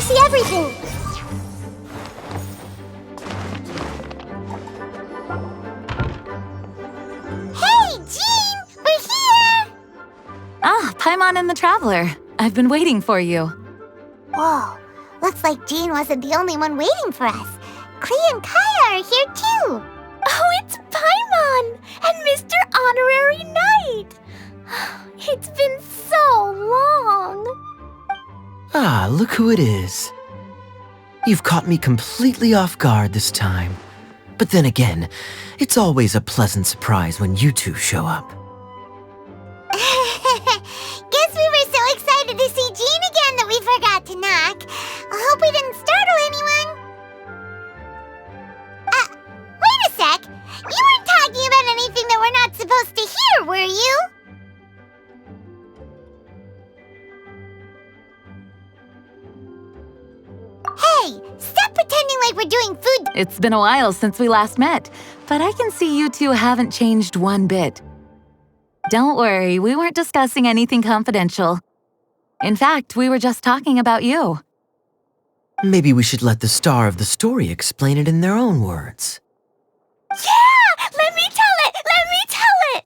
see everything. Hey, Jean! We're here! Ah, Paimon and the Traveler. I've been waiting for you. Whoa, looks like Jean wasn't the only one waiting for us. Klee and Kaya are here too. Oh, it's Paimon and Mr. Honorary Knight. It's been so long. Ah, look who it is. You've caught me completely off guard this time. But then again, it's always a pleasant surprise when you two show up. Guess we were so excited to see Jean again that we forgot to knock. I hope we didn't startle anyone. Wait a sec. You weren't talking about anything that we're not supposed to hear, were you? Hey, stop pretending like we're doing food. It's been a while since we last met, but I can see you two haven't changed one bit. Don't worry, we weren't discussing anything confidential. In fact, we were just talking about you. Maybe we should let the star of the story explain it in their own words. Yeah! Let me tell it! Let me tell it!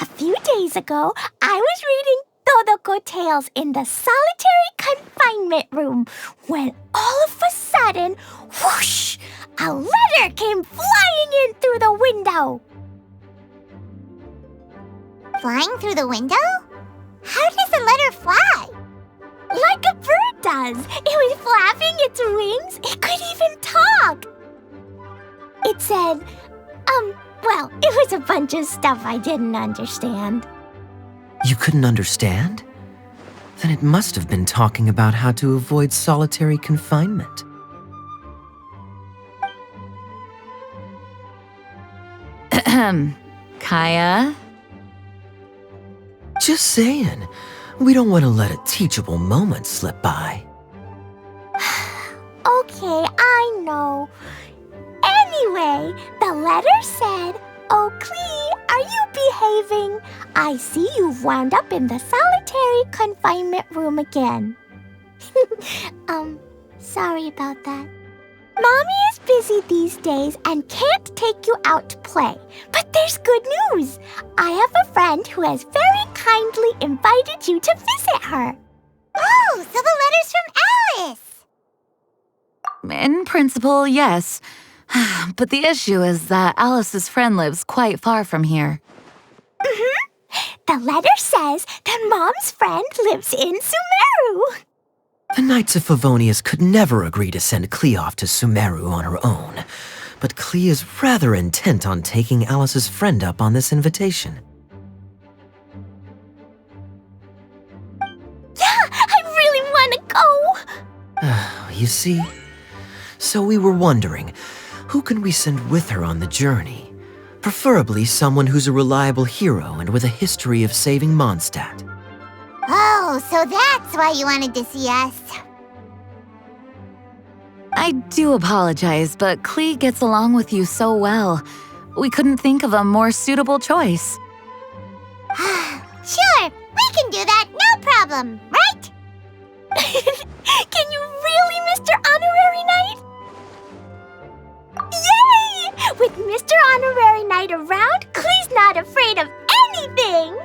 A few days ago, I was reading Todoko Tales in the solitary confinement room when all of a sudden, whoosh! A letter came flying in through the window. Flying through the window? How does a letter fly? Like a bird does. It was flapping its wings. It could even talk. It said, well, it was a bunch of stuff I didn't understand. You couldn't understand? Then it must have been talking about how to avoid solitary confinement. Kaya? Just saying. We don't want to let a teachable moment slip by. Okay, I know. Anyway, the letter said, "Oh, Klee, are you behaving? I see you've wound up in the solitary confinement room again." Sorry about that. Mommy is busy these days and can't take you out to play. But there's good news. I have a friend who has very kindly invited you to visit her. Oh, so the letter's from Alice. In principle, yes. But the issue is that Alice's friend lives quite far from here. The letter says that Mom's friend lives in Sumeru. The Knights of Favonius could never agree to send Klee off to Sumeru on her own. But Klee is rather intent on taking Alice's friend up on this invitation. Yeah, I really want to go. You see? So we were wondering, who can we send with her on the journey? Preferably someone who's a reliable hero and with a history of saving Mondstadt. Oh, so that's why you wanted to see us. I do apologize, but Klee gets along with you so well. We couldn't think of a more suitable choice. Sure, we can do that, no problem, right? Can you really, Mr. Honorary Knight? Yay! With Mr. Honorary Knight around, Klee's not afraid of anything.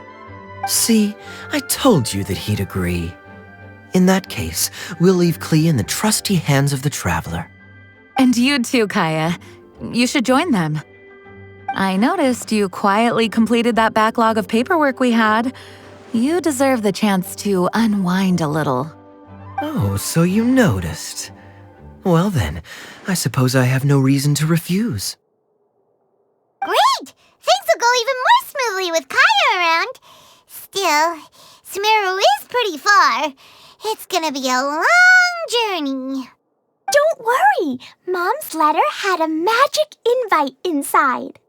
See, I told you that he'd agree. In that case, we'll leave Klee in the trusty hands of the Traveler. And you too, Kaya. You should join them. I noticed you quietly completed that backlog of paperwork we had. You deserve the chance to unwind a little. Oh, so you noticed. Well then, I suppose I have no reason to refuse. Great! Things will go even more smoothly with Kaya around. Still, Sumeru is pretty far. It's gonna be a long journey. Don't worry. Mom's letter had a magic invite inside.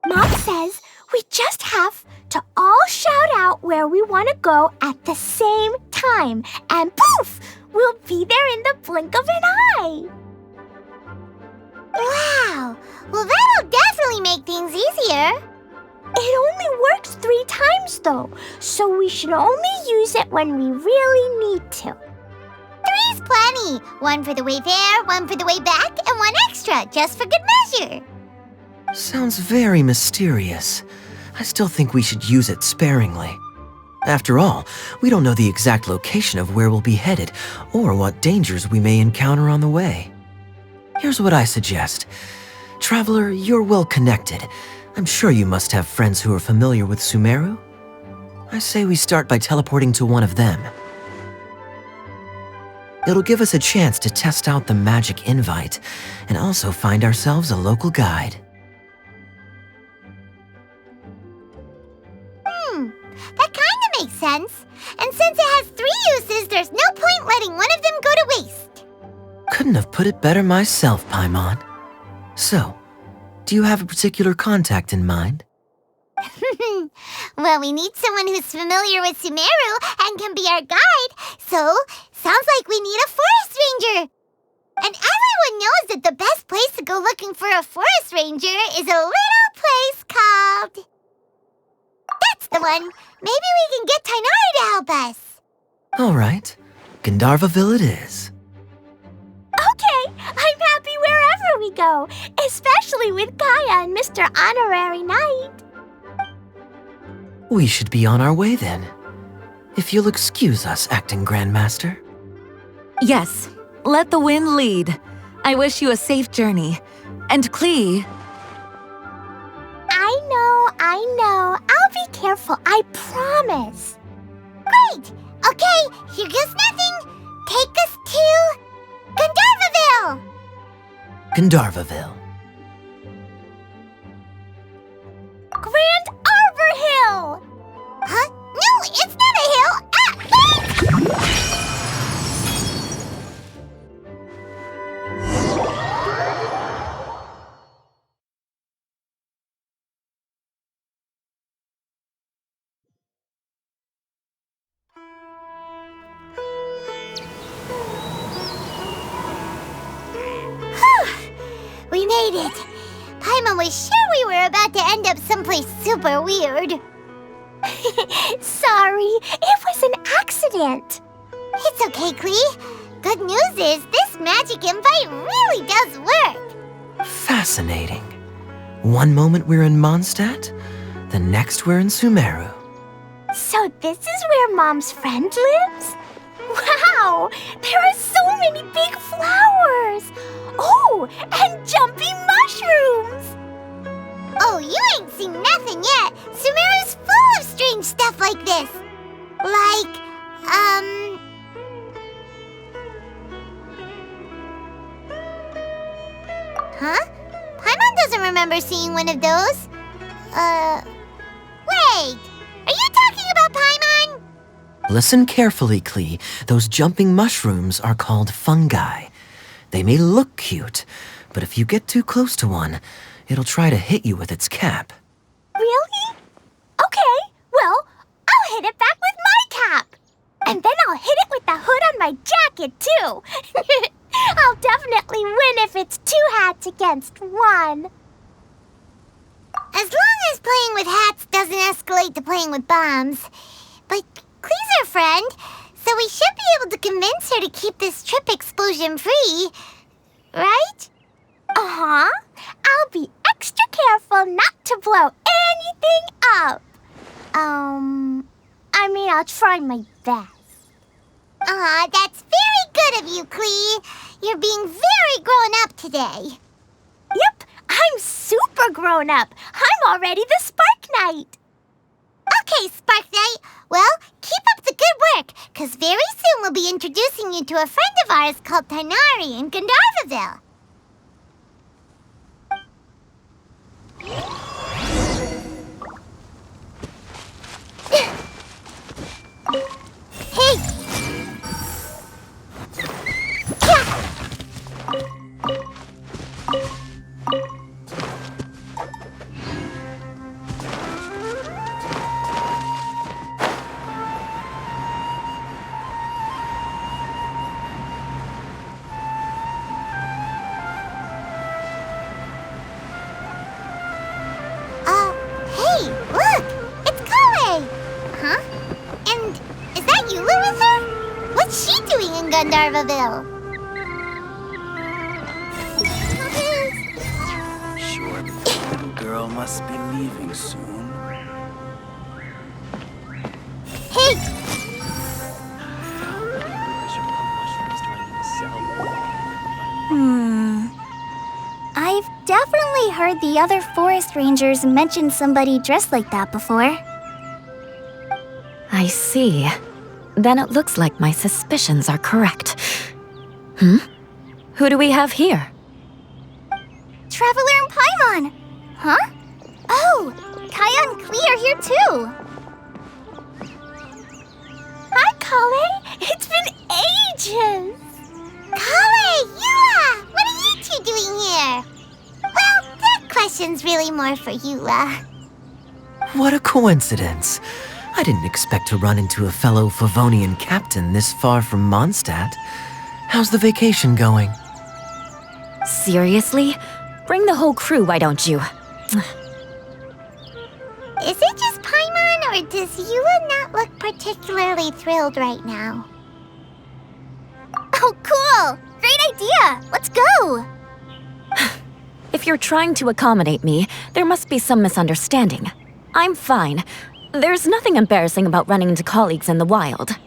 Mom says we just have to all shout out where we want to go at the same time. And poof! We'll be there in the blink of an eye. Wow! Well, that'll definitely make things easier. It only works 3 times, though, so we should only use it when we really need to. 3's There's plenty. One for the way there, one for the way back, and one extra, just for good measure. Sounds very mysterious. I still think we should use it sparingly. After all, we don't know the exact location of where we'll be headed or what dangers we may encounter on the way. Here's what I suggest. Traveler, you're well connected. I'm sure you must have friends who are familiar with Sumeru. I say we start by teleporting to one of them. It'll give us a chance to test out the magic invite and also find ourselves a local guide. That kinda makes sense. And since it has 3 uses, there's no point letting one of them go to waste. Couldn't have put it better myself, Paimon. So, do you have a particular contact in mind? Well, we need someone who's familiar with Sumeru and can be our guide, so sounds like we need a forest ranger. And everyone knows that the best place to go looking for a forest ranger is a little place called... That's the one! Maybe we can get Tainari to help us. All right, Gandharvaville it is. Okay, I'm happy wherever we go, especially with Kaya and Mr. Honorary Knight. We should be on our way then. If you'll excuse us, Acting Grandmaster. Yes, let the wind lead. I wish you a safe journey. And Klee, I know. I'll be careful, I promise. Great! Okay, here goes nothing. Take us to... Gandharvaville! Gandharvaville. Grand Arbor Hill! Huh? No, it's not a hill! Ah, wait! We made it! Paimon was sure we were about to end up someplace super weird. Sorry, it was an accident. It's okay, Klee. Good news is this magic invite really does work. Fascinating. One moment we're in Mondstadt, the next we're in Sumeru. So this is where Mom's friend lives? Wow, there are so many big flowers. Oh, and jumping mushrooms. Oh, you ain't seen nothing yet. Sumeru's full of strange stuff like this. Like, Huh? Paimon doesn't remember seeing one of those. Wait. Are you talking about Paimon? Listen carefully, Klee. Those jumping mushrooms are called fungi. They may look cute, but if you get too close to one, it'll try to hit you with its cap. Really? Okay, well, I'll hit it back with my cap. And then I'll hit it with the hood on my jacket, too. I'll definitely win if it's 2 hats against 1. As long as playing with hats doesn't escalate to playing with bombs. But Klee's our friend, so we should be able to convince her to keep this trip explosion-free. Right? Uh-huh. I'll be extra careful not to blow anything up. I'll try my best. Aw, that's very good of you, Klee. You're being very grown up today. Yep, I'm super grown up. I'm already the Spark Knight. Okay, Spark Knight. Well, keep up the good work, because very soon we'll be introducing you to a friend of ours called Tainari in Gandharvaville. Hey! Hey, look! It's Kale! Huh? And is that Yula with her? What's she doing in Gandharvaville? Sure, the little girl must be leaving soon. Hey! I've definitely heard the other forest rangers mention somebody dressed like that before. I see. Then it looks like my suspicions are correct. Who do we have here? Traveler and Paimon! Huh? Oh, Kaya and Klee are here too! Hi, Kale! It's been ages! Kale, Yula! What are you two doing here? Well, that question's really more for Yula. What a coincidence. I didn't expect to run into a fellow Favonian captain this far from Mondstadt. How's the vacation going? Seriously? Bring the whole crew, why don't you? Is it just Paimon, or does Yula not look particularly thrilled right now? Oh, cool! Great idea! Let's go! If you're trying to accommodate me, there must be some misunderstanding. I'm fine. There's nothing embarrassing about running into colleagues in the wild.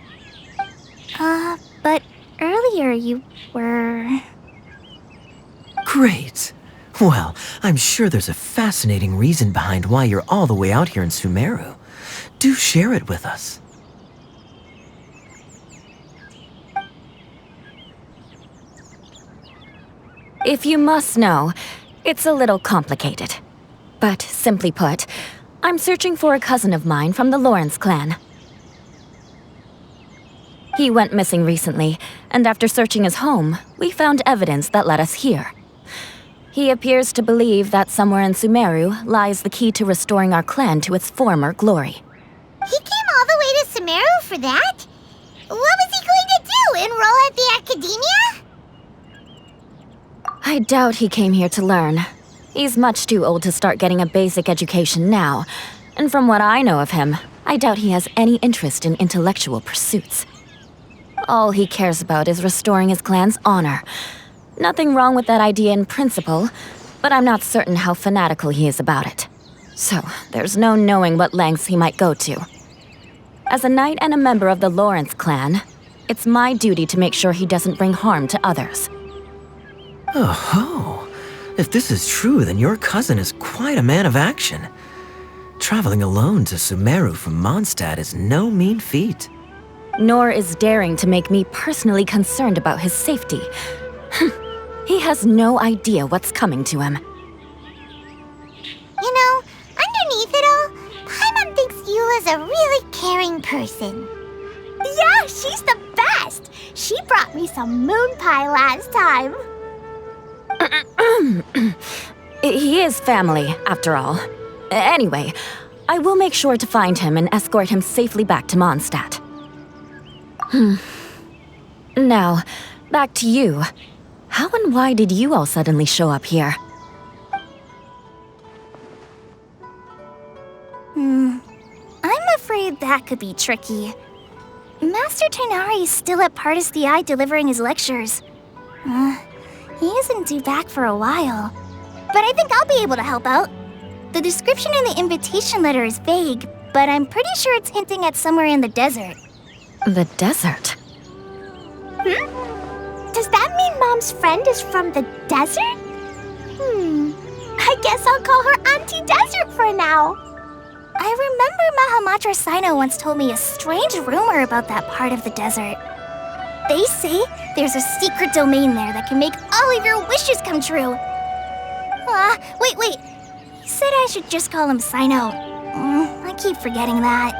But earlier you were... Great. Well, I'm sure there's a fascinating reason behind why you're all the way out here in Sumeru. Do share it with us. If you must know, it's a little complicated. But simply put, I'm searching for a cousin of mine from the Lawrence clan. He went missing recently, and after searching his home, we found evidence that led us here. He appears to believe that somewhere in Sumeru lies the key to restoring our clan to its former glory. He came all the way to Sumeru for that? What was he going to do, enroll at the academia? I doubt he came here to learn. He's much too old to start getting a basic education now, and from what I know of him, I doubt he has any interest in intellectual pursuits. All he cares about is restoring his clan's honor. Nothing wrong with that idea in principle, but I'm not certain how fanatical he is about it. So, there's no knowing what lengths he might go to. As a knight and a member of the Lawrence clan, it's my duty to make sure he doesn't bring harm to others. Oh-ho. If this is true, then your cousin is quite a man of action. Traveling alone to Sumeru from Mondstadt is no mean feat. Nor is daring to make me personally concerned about his safety. He has no idea what's coming to him. You know, underneath it all, Paimon thinks Yula's a really caring person. Yeah, she's the best! She brought me some moon pie last time. He is family, after all. Anyway, I will make sure to find him and escort him safely back to Mondstadt. Now, back to you. How and why did you all suddenly show up here? I'm afraid that could be tricky. Master Tighnari is still at Partis the Eye delivering his lectures. He isn't due back for a while. But I think I'll be able to help out. The description in the invitation letter is vague, but I'm pretty sure it's hinting at somewhere in the desert. The desert? Does that mean Mom's friend is from the desert? I guess I'll call her Auntie Desert for now. I remember Mahamatra Sino once told me a strange rumor about that part of the desert. They say there's a secret domain there that can make all of your wishes come true. Wait. He said I should just call him Sino. I keep forgetting that.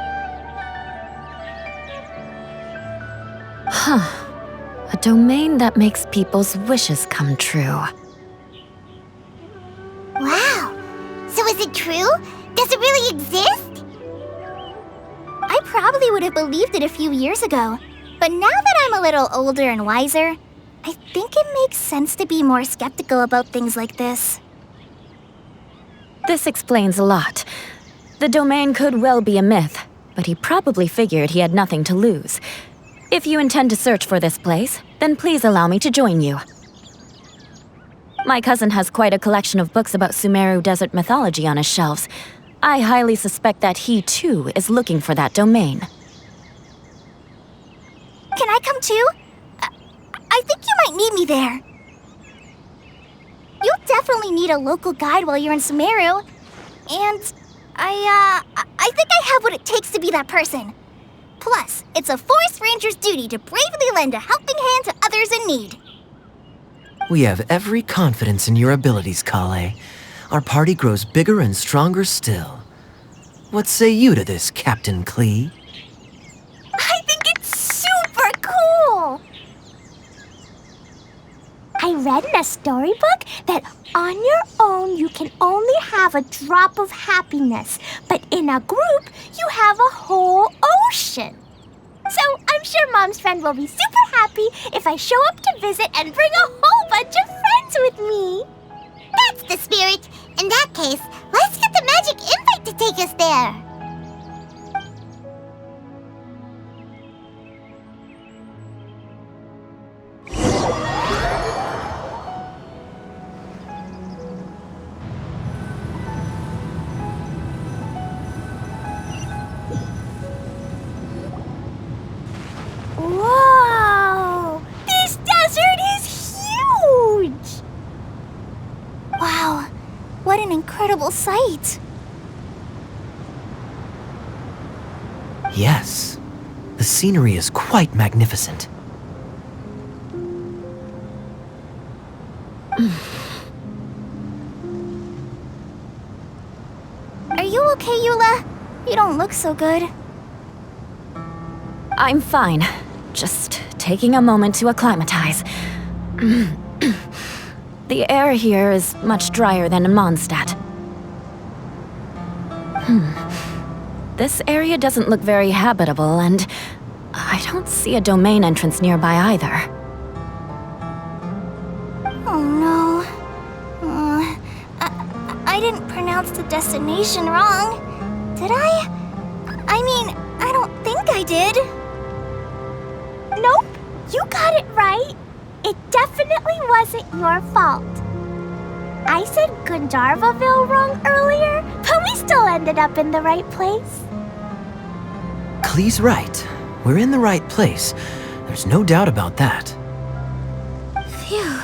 A domain that makes people's wishes come true. Wow. So is it true? Does it really exist? I probably would have believed it a few years ago. But now that I'm a little older and wiser, I think it makes sense to be more skeptical about things like this. This explains a lot. The domain could well be a myth, but he probably figured he had nothing to lose. If you intend to search for this place, then please allow me to join you. My cousin has quite a collection of books about Sumeru desert mythology on his shelves. I highly suspect that he, too, is looking for that domain. Can I come too? I think you might need me there. You'll definitely need a local guide while you're in Sumeru. And I think I have what it takes to be that person. Plus, it's a forest ranger's duty to bravely lend a helping hand to others in need. We have every confidence in your abilities, Kale. Our party grows bigger and stronger still. What say you to this, Captain Klee? I think it's super cool! I read in a storybook that on your own you can only have a drop of happiness, but in a group you have a whole ocean. So I'm sure Mom's friend will be super happy if I show up to visit and bring a whole bunch of friends with me. That's the spirit. In that case, let's get the magic invite to take us there. Whoa! This desert is huge! Wow, what an incredible sight! Yes, the scenery is quite magnificent. Are you okay, Eula? You don't look so good. I'm fine. Just taking a moment to acclimatize. The air here is much drier than in Mondstadt. This area doesn't look very habitable, and I don't see a domain entrance nearby either. Oh no. I didn't pronounce the destination wrong. Did I? I mean, I don't think I did. Nope, you got it right. It definitely wasn't your fault. I said Gandharvaville wrong earlier, but we still ended up in the right place. Klee's right. We're in the right place. There's no doubt about that. Phew.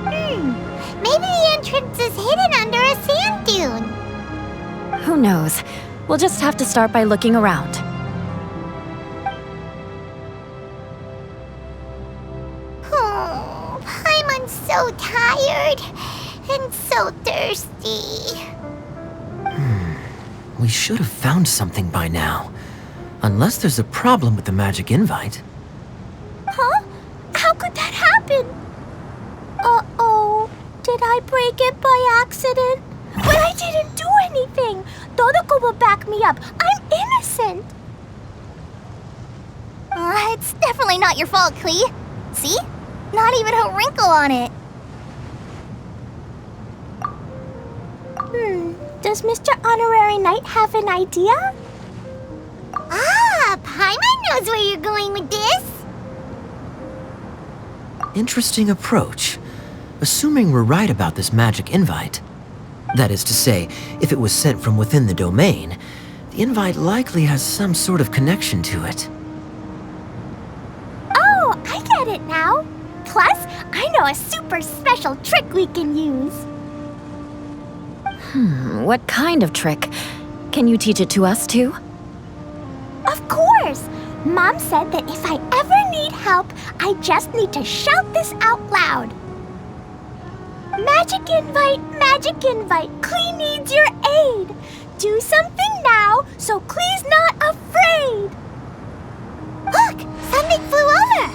Maybe the entrance is hidden under a sand dune. Who knows? We'll just have to start by looking around. Oh, Paimon's so tired and so thirsty. We should have found something by now. Unless there's a problem with the magic invite. Huh? How could that happen? Uh-oh. Did I break it by accident? But I didn't do anything. Todoko will back me up. I'm innocent. It's definitely not your fault, Klee. See? Not even a wrinkle on it. Does Mr. Honorary Knight have an idea? Ah, Paimon knows where you're going with this. Interesting approach. Assuming we're right about this magic invite. That is to say, if it was sent from within the domain, the invite likely has some sort of connection to it. Oh, I get it now. Plus, I know a super special trick we can use. What kind of trick? Can you teach it to us too? Of course! Mom said that if I ever need help, I just need to shout this out loud. Magic invite, Klee needs your aid. Do something now so Klee's not afraid. Look, something flew over.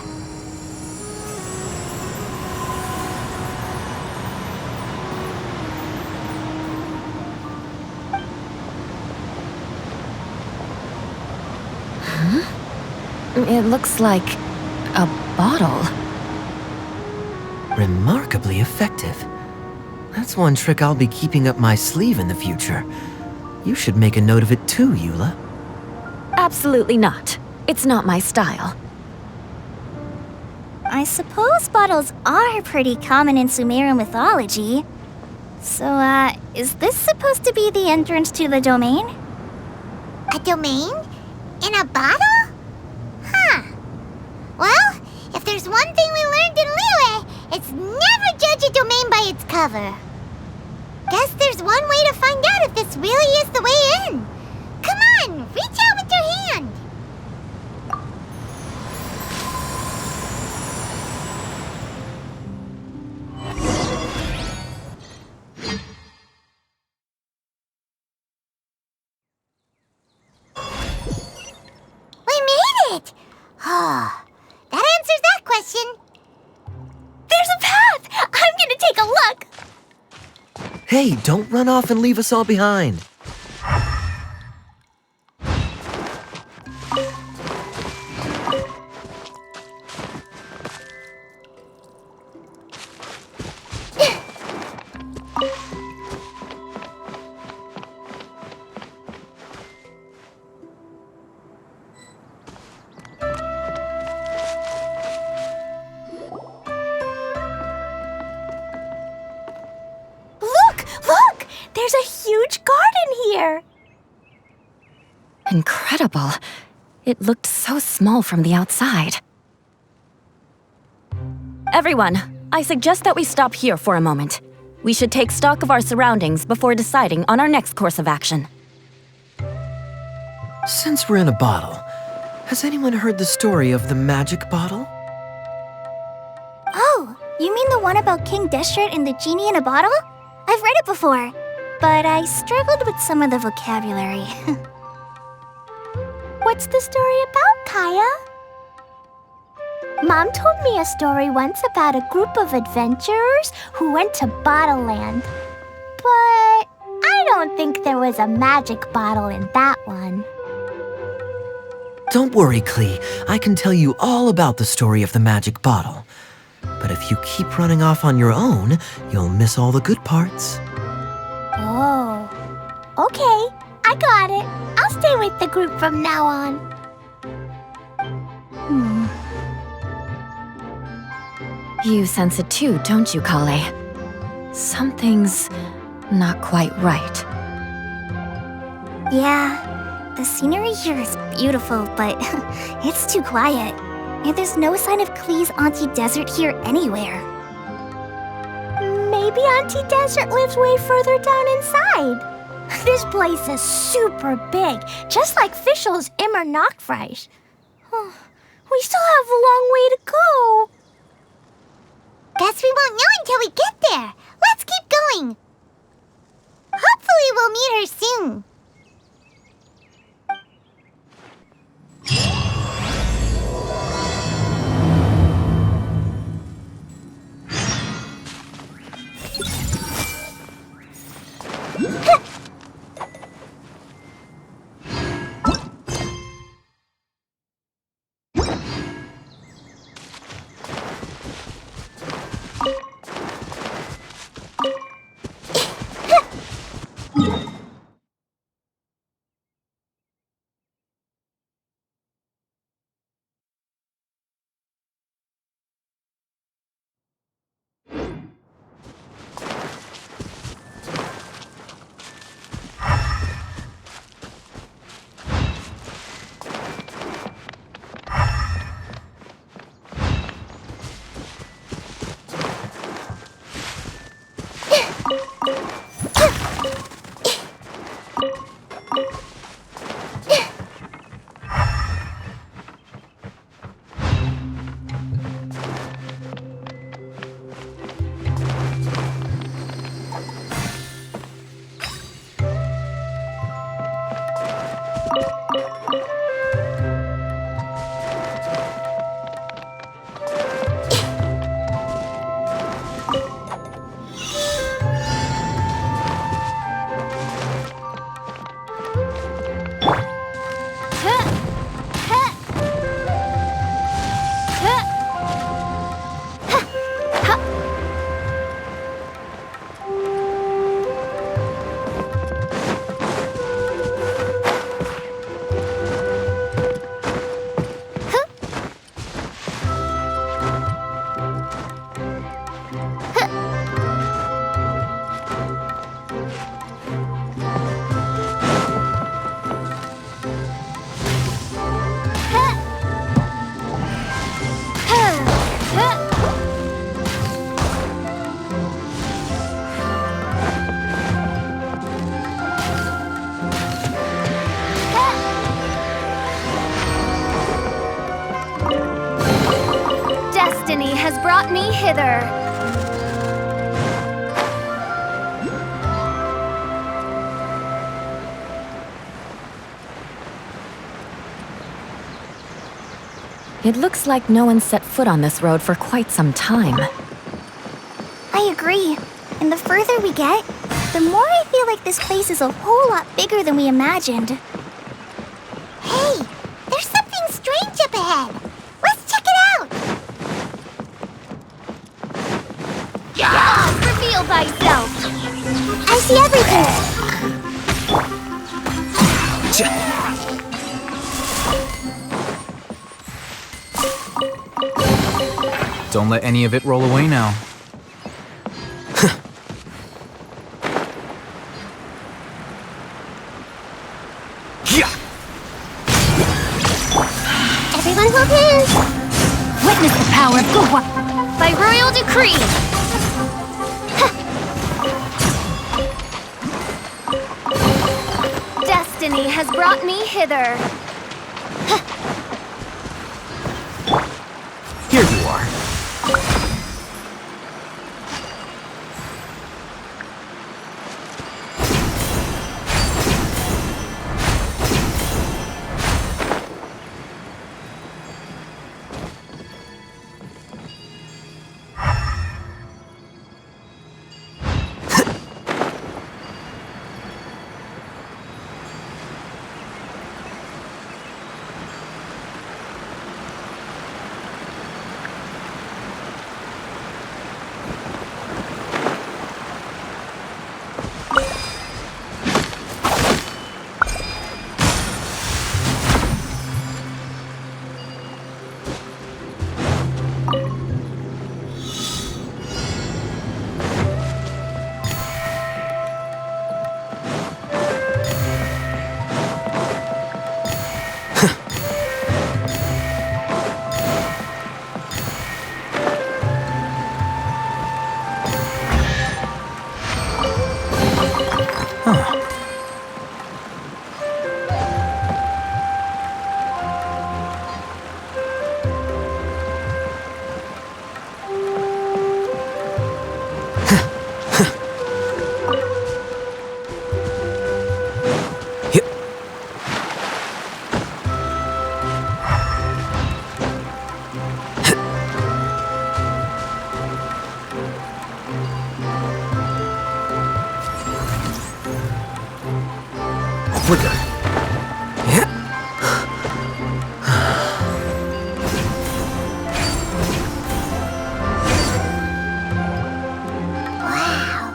It looks like a bottle. Remarkably effective. That's one trick I'll be keeping up my sleeve in the future. You should make a note of it too, Eula. Absolutely not. It's not my style. I suppose bottles are pretty common in Sumeru mythology. So, is this supposed to be the entrance to the domain? A domain? In a bottle? Huh. Well, if there's one thing we learned in Liyue, it's never judge a domain by its cover. Guess there's one way to find out if this really is the way in. Come on, reach out with your hand. We made it! Oh, that answers that question. There's a path! I'm gonna take a look! Hey, don't run off and leave us all behind. Look! There's a huge garden here! Incredible. It looked so small from the outside. Everyone, I suggest that we stop here for a moment. We should take stock of our surroundings before deciding on our next course of action. Since we're in a bottle, has anyone heard the story of the magic bottle? Oh, you mean the one about King Deshret and the genie in a bottle? I've read it before, but I struggled with some of the vocabulary. What's the story about, Kaya? Mom told me a story once about a group of adventurers who went to Bottle Land. But I don't think there was a magic bottle in that one. Don't worry, Klee. I can tell you all about the story of the magic bottle. But if you keep running off on your own, you'll miss all the good parts. Oh, okay. I got it. I'll stay with the group from now on. You sense it too, don't you, Kale? Something's not quite right. Yeah, the scenery here is beautiful, but it's too quiet. And there's no sign of Klee's Auntie Desert here anywhere. Maybe Auntie Desert lives way further down inside. This place is super big, just like Fischl's Immer Nachtreich. We still have a long way to go. Guess we won't know until we get there. Let's keep going. Hopefully we'll meet her soon. brought me hither. It looks like no one set foot on this road for quite some time. I agree. And the further we get, the more I feel like this place is a whole lot bigger than we imagined. Hey, there's something strange up ahead. Let's check it out. Yeah! Reveal thyself! I see everything! Don't let any of it roll away now. Everyone hold hands! Witness the power of Gowa by royal decree! Destiny has brought me hither. Here you are. Quicker. Wow,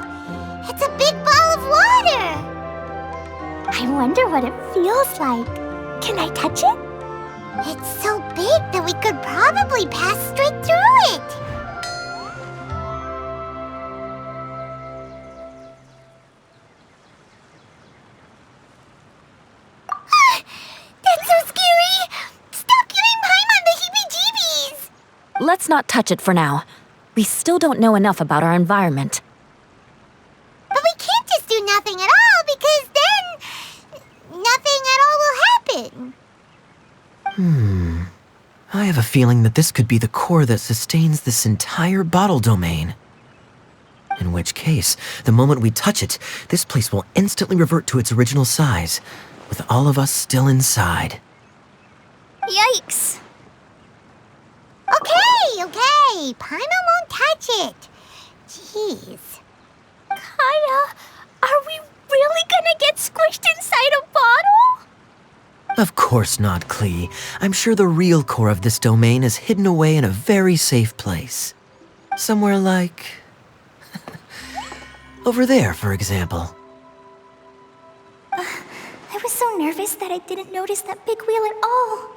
it's a big ball of water. I wonder what it feels like. Can I touch it? It's so big that we could probably pass straight through it. That's so scary! Stop giving Paimon the heebie-jeebies! Let's not touch it for now. We still don't know enough about our environment. But we can't just do nothing at all, because then nothing at all will happen. I have a feeling that this could be the core that sustains this entire bottle domain. In which case, the moment we touch it, this place will instantly revert to its original size, with all of us still inside. Yikes! Okay. Paimon won't touch it. Jeez. Kaya, are we really gonna get squished inside a bottle? Of course not, Klee. I'm sure the real core of this domain is hidden away in a very safe place. Somewhere like... over there, for example. I was so nervous that I didn't notice that big wheel at all.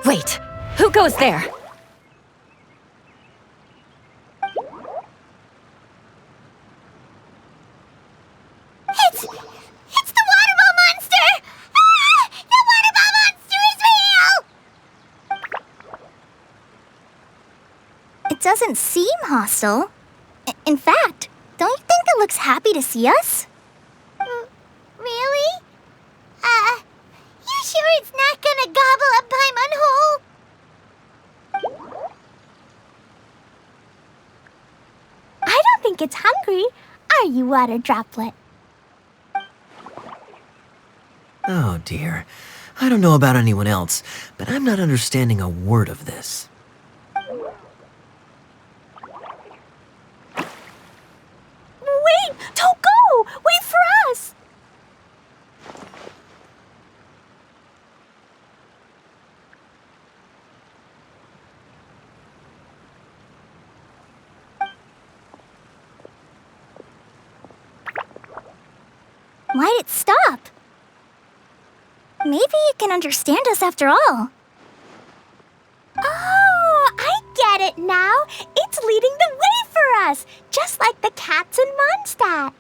Wait, who goes there? It's the water ball monster! Ah! The water ball monster is real! It doesn't seem hostile. In fact, don't you think it looks happy to see us? Really? You sure it's not gonna gobble up Paimon whole? like it's hungry, are you, Water Droplet? Oh dear. I don't know about anyone else, but I'm not understanding a word of this. Wait! Don't go! Wait for us! Why'd it stop? Maybe it can understand us after all. Oh, I get it now. It's leading the way for us, just like the cats in Mondstadt.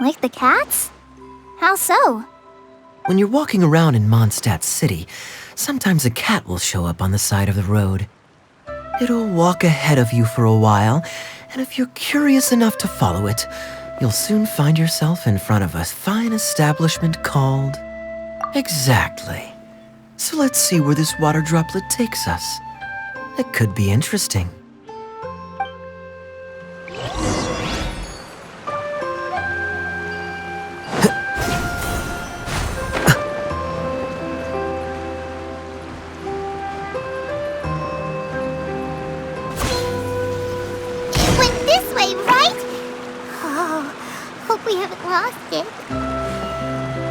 Like the cats? How so? When you're walking around in Mondstadt City, sometimes a cat will show up on the side of the road. It'll walk ahead of you for a while, and if you're curious enough to follow it, you'll soon find yourself in front of a fine establishment called... Exactly. So let's see where this water droplet takes us. It could be interesting. It went this way, right? Oh, hope we haven't lost it.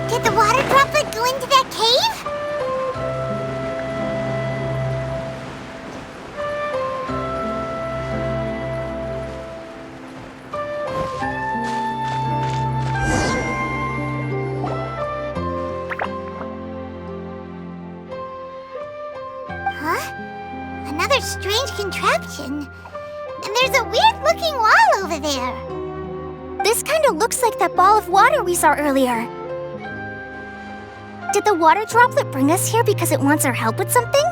Did the water droplet go into that cave? Huh? Another strange contraption. And there's a weird-looking wall over there. This kind of looks like that ball of water we saw earlier. Did the water droplet bring us here because it wants our help with something?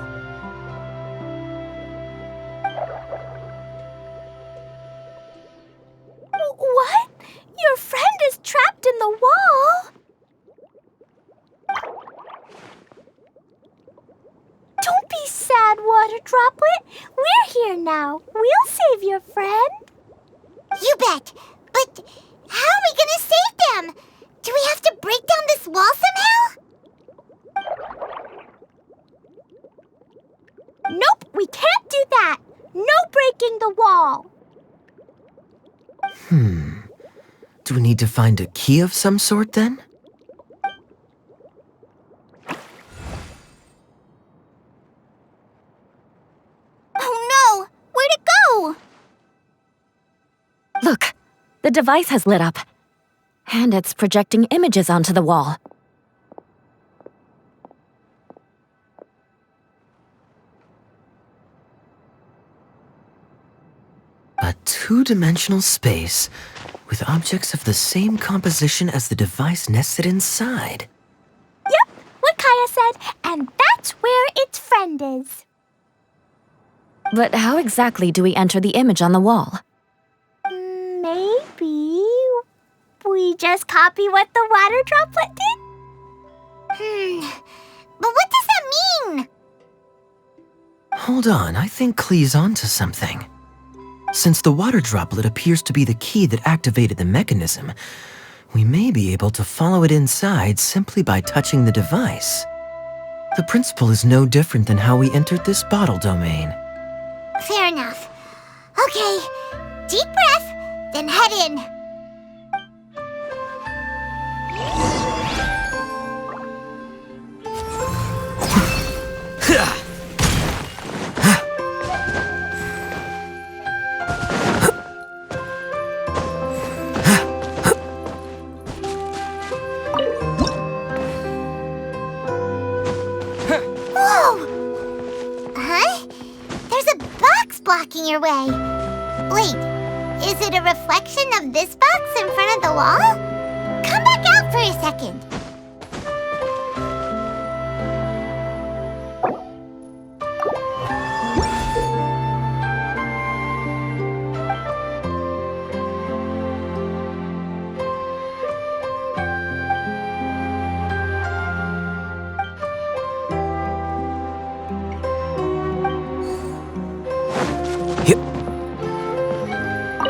What? Your friend is trapped in the wall? Don't be sad, Water Droplet. We're here now. We'll save your friend. You bet. But how are we gonna save them? Do we have to break down this wall somehow? Nope, we can't do that. No breaking the wall. Do we need to find a key of some sort then? Oh no! Where'd it go? Look, the device has lit up. And it's projecting images onto the wall. A two-dimensional space with objects of the same composition as the device nested inside. Yep, what Kaya said, and that's where its friend is. But how exactly do we enter the image on the wall? Maybe we just copy what the water droplet did? But what does that mean? Hold on, I think Klee's onto something. Since the water droplet appears to be the key that activated the mechanism, we may be able to follow it inside simply by touching the device. The principle is no different than how we entered this bottle domain. Fair enough. Okay, deep breath, then head in. Blocking your way. Wait, is it a reflection of this box in front of the wall? Come back out for a second.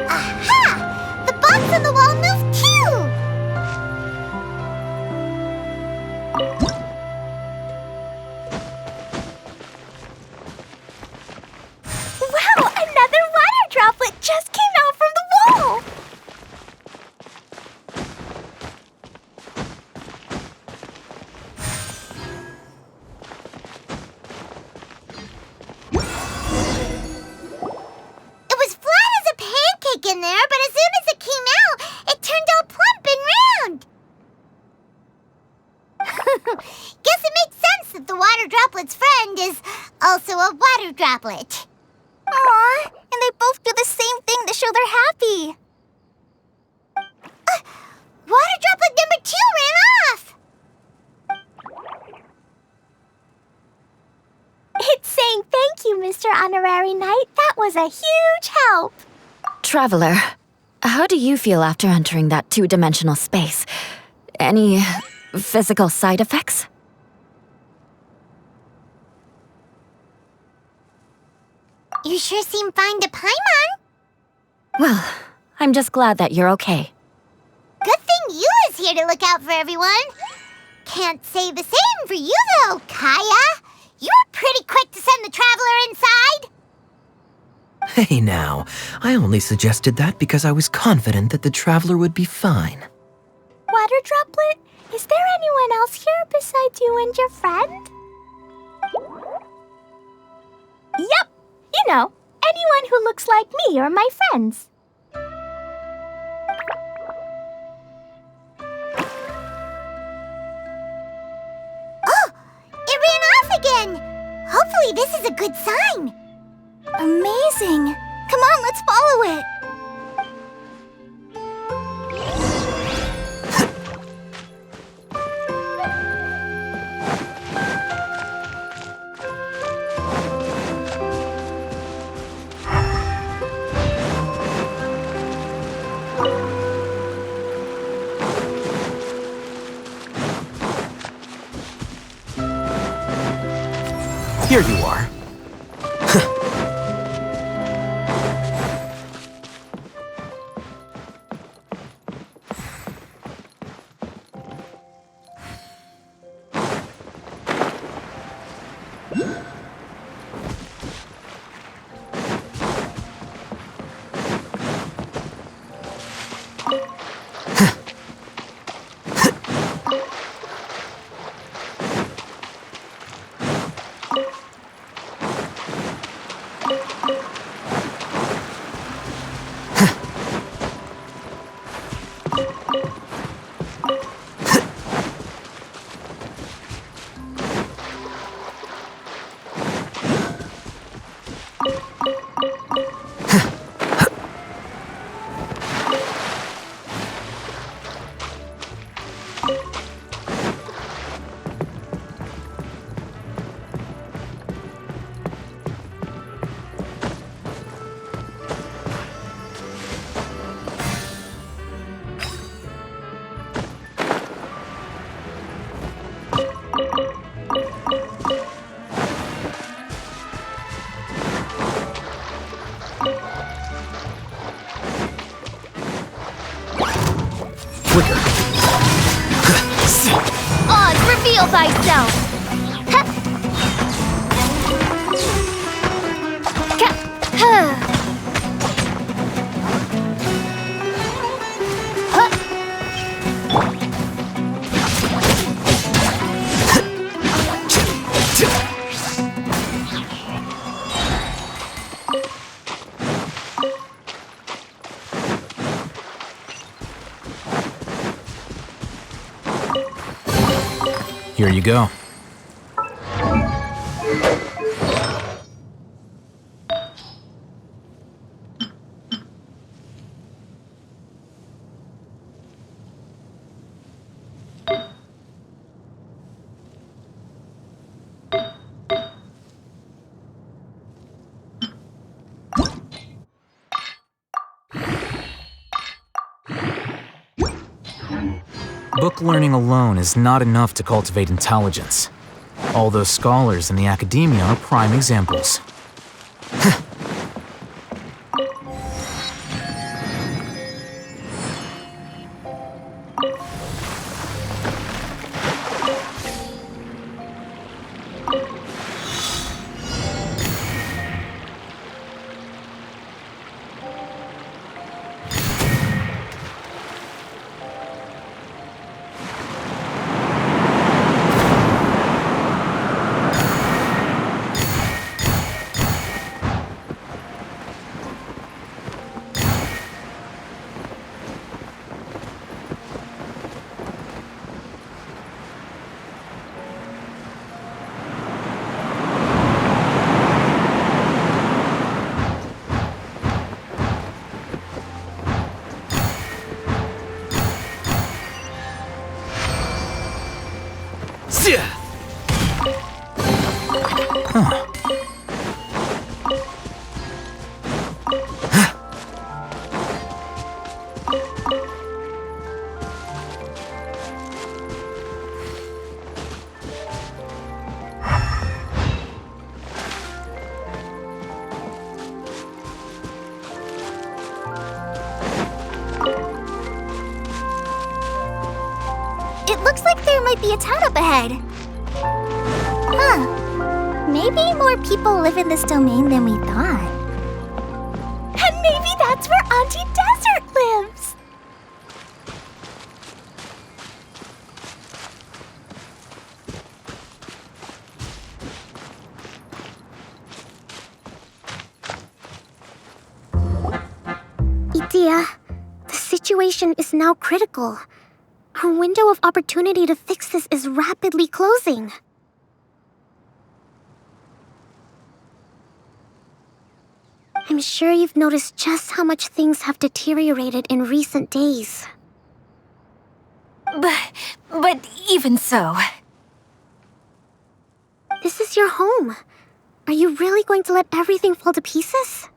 Aha! Wow, another water droplet just came out from the wall! It was flat as a pancake in there, but as soon as it came out, it turned all plump and round. Guess it makes sense that the water droplet's friend is also a water droplet. Aw, and they both do the same thing to show they're happy. Water droplet number 2 ran off. It's saying thank you, Mr. Honorary Knight. That was a huge help. Traveler, how do you feel after entering that two-dimensional space? Any physical side effects? You sure seem fine to Paimon. Well, I'm just glad that you're okay. Good thing you is here to look out for everyone. Can't say the same for you, though, Kaya. You were pretty quick to send the traveler inside. Hey now, I only suggested that because I was confident that the traveler would be fine. Water droplet, is there anyone else here besides you and your friend? Yep, you know, anyone who looks like me or my friends. Oh, it ran off again. Hopefully this is a good sign. Amazing. Come on, let's follow it. Here you are. Flicker. Oz, reveal thyself! Here you go. Book learning alone is not enough to cultivate intelligence. All those scholars in the academia are prime examples. It looks like there might be a town up ahead. Huh. Maybe more people live in this domain than we thought. And maybe that's where Auntie Desert lives. Itia, the situation is now critical. Our window of opportunity to fix this is rapidly closing. I'm sure you've noticed just how much things have deteriorated in recent days. But even so... This is your home. Are you really going to let everything fall to pieces?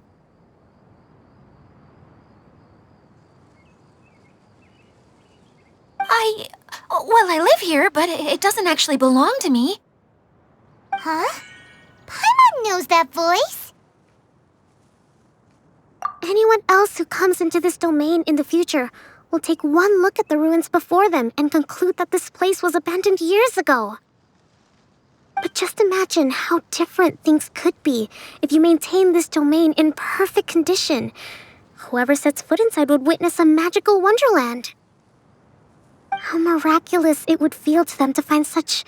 Well, I live here, but it doesn't actually belong to me. Huh? Paimon knows that voice. Anyone else who comes into this domain in the future will take one look at the ruins before them and conclude that this place was abandoned years ago. But just imagine how different things could be if you maintain this domain in perfect condition. Whoever sets foot inside would witness a magical wonderland. How miraculous it would feel to them to find such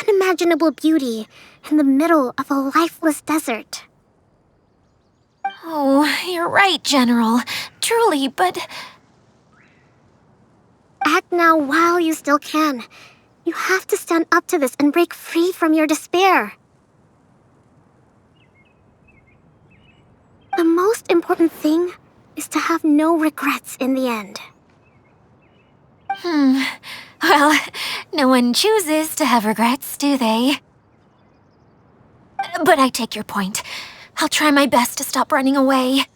unimaginable beauty in the middle of a lifeless desert. Oh, you're right, General. Truly, but... Act now while you still can. You have to stand up to this and break free from your despair. The most important thing is to have no regrets in the end. Well, no one chooses to have regrets, do they? But I take your point. I'll try my best to stop running away.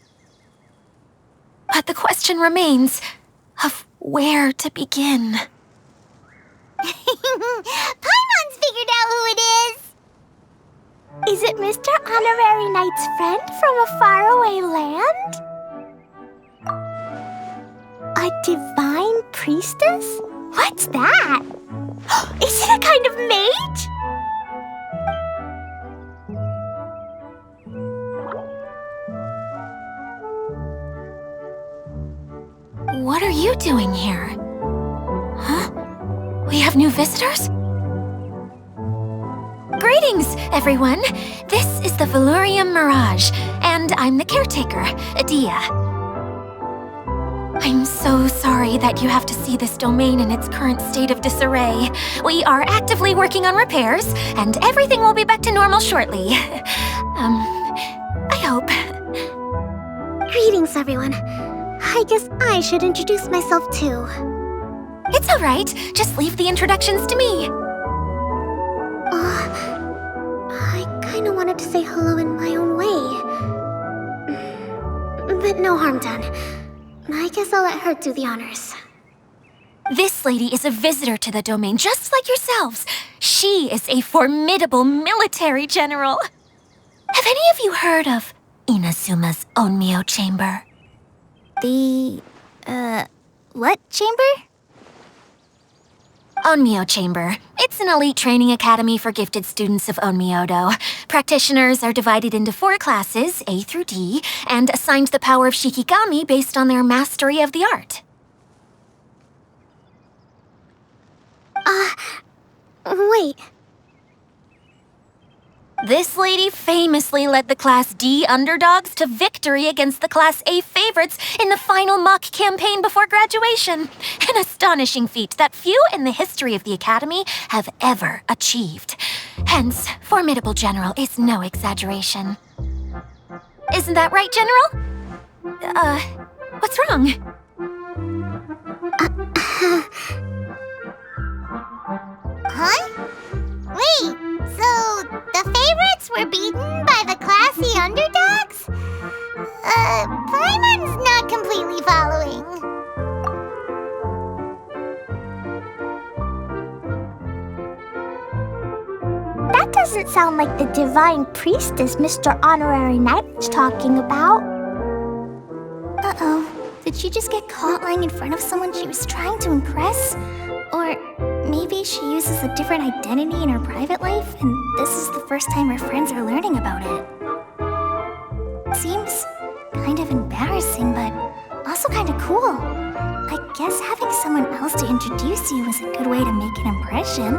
But the question remains of where to begin. Paimon's figured out who it is. Is it Mr. Honorary Knight's friend from a faraway land? A divine priestess? What's that? Is it a kind of mage? What are you doing here? Huh? We have new visitors? Greetings, everyone. This is the Veluriyan Mirage, and I'm the caretaker, Adia. I'm so sorry that you have to see this domain in its current state of disarray. We are actively working on repairs, and everything will be back to normal shortly. I hope. Greetings, everyone. I guess I should introduce myself too. It's all right. Just leave the introductions to me. I kinda wanted to say hello in my own way. But no harm done. I guess I'll let her do the honors. This lady is a visitor to the domain, just like yourselves. She is a formidable military general. Have any of you heard of Inazuma's Onmyo Chamber? What chamber? Onmyo Chamber. It's an elite training academy for gifted students of Onmyodo. Practitioners are divided into 4 classes, A through D, and assigned the power of Shikigami based on their mastery of the art. Wait, This lady famously led the Class D underdogs to victory against the Class A favorites in the final mock campaign before graduation. An astonishing feat that few in the history of the Academy have ever achieved. Hence, formidable general is no exaggeration. Isn't that right, General? What's wrong? Huh? Wait, so the favorites were beaten by the classy underdogs? Paimon's not completely following. That doesn't sound like the divine priestess Mr. Honorary Knight was talking about. Uh-oh. Did she just get caught lying in front of someone she was trying to impress? Or maybe she uses a different identity in her private life, and this is the first time her friends are learning about it. Seems kind of embarrassing, but also kind of cool. I guess having someone else to introduce you is a good way to make an impression.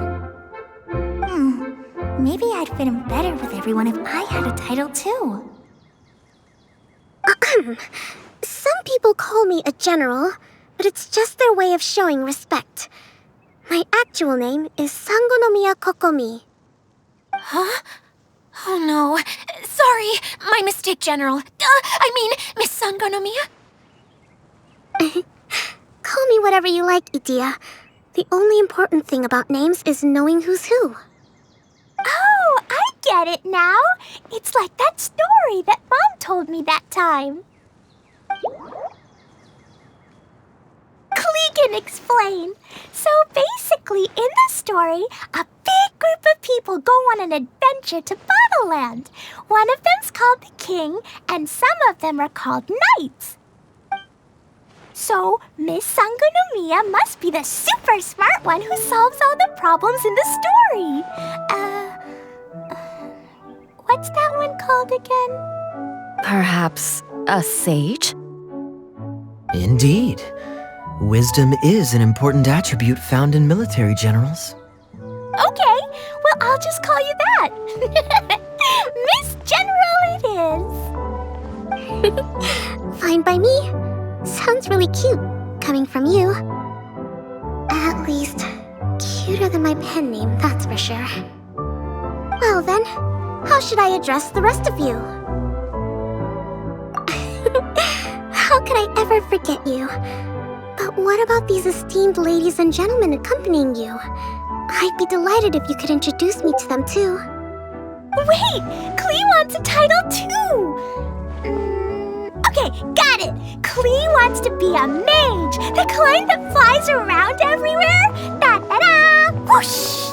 Maybe I'd fit in better with everyone if I had a title too. some people call me a general, but it's just their way of showing respect. My actual name is Sangonomiya Kokomi. Huh? Oh no. Sorry, my mistake, General. Miss Sangonomiya? Call me whatever you like, Itia. The only important thing about names is knowing who's who. Oh, I get it now. It's like that story that Mom told me that time. Klee can explain. So basically, in the story, a big group of people go on an adventure to Bottleland. One of them's called the King, and some of them are called Knights. So, Miss Sangonomiya must be the super smart one who solves all the problems in the story. What's that one called again? Perhaps a sage? Indeed. Wisdom is an important attribute found in military generals. Okay, well, I'll just call you that. Miss General it is. Fine by me. Sounds really cute, coming from you. At least, cuter than my pen name, that's for sure. Well then, how should I address the rest of you? How could I ever forget you? But what about these esteemed ladies and gentlemen accompanying you? I'd be delighted if you could introduce me to them too. Wait, Klee wants a title too. Okay, got it. Klee wants to be a mage, the kind that flies around everywhere. Da-da-da! Whoosh!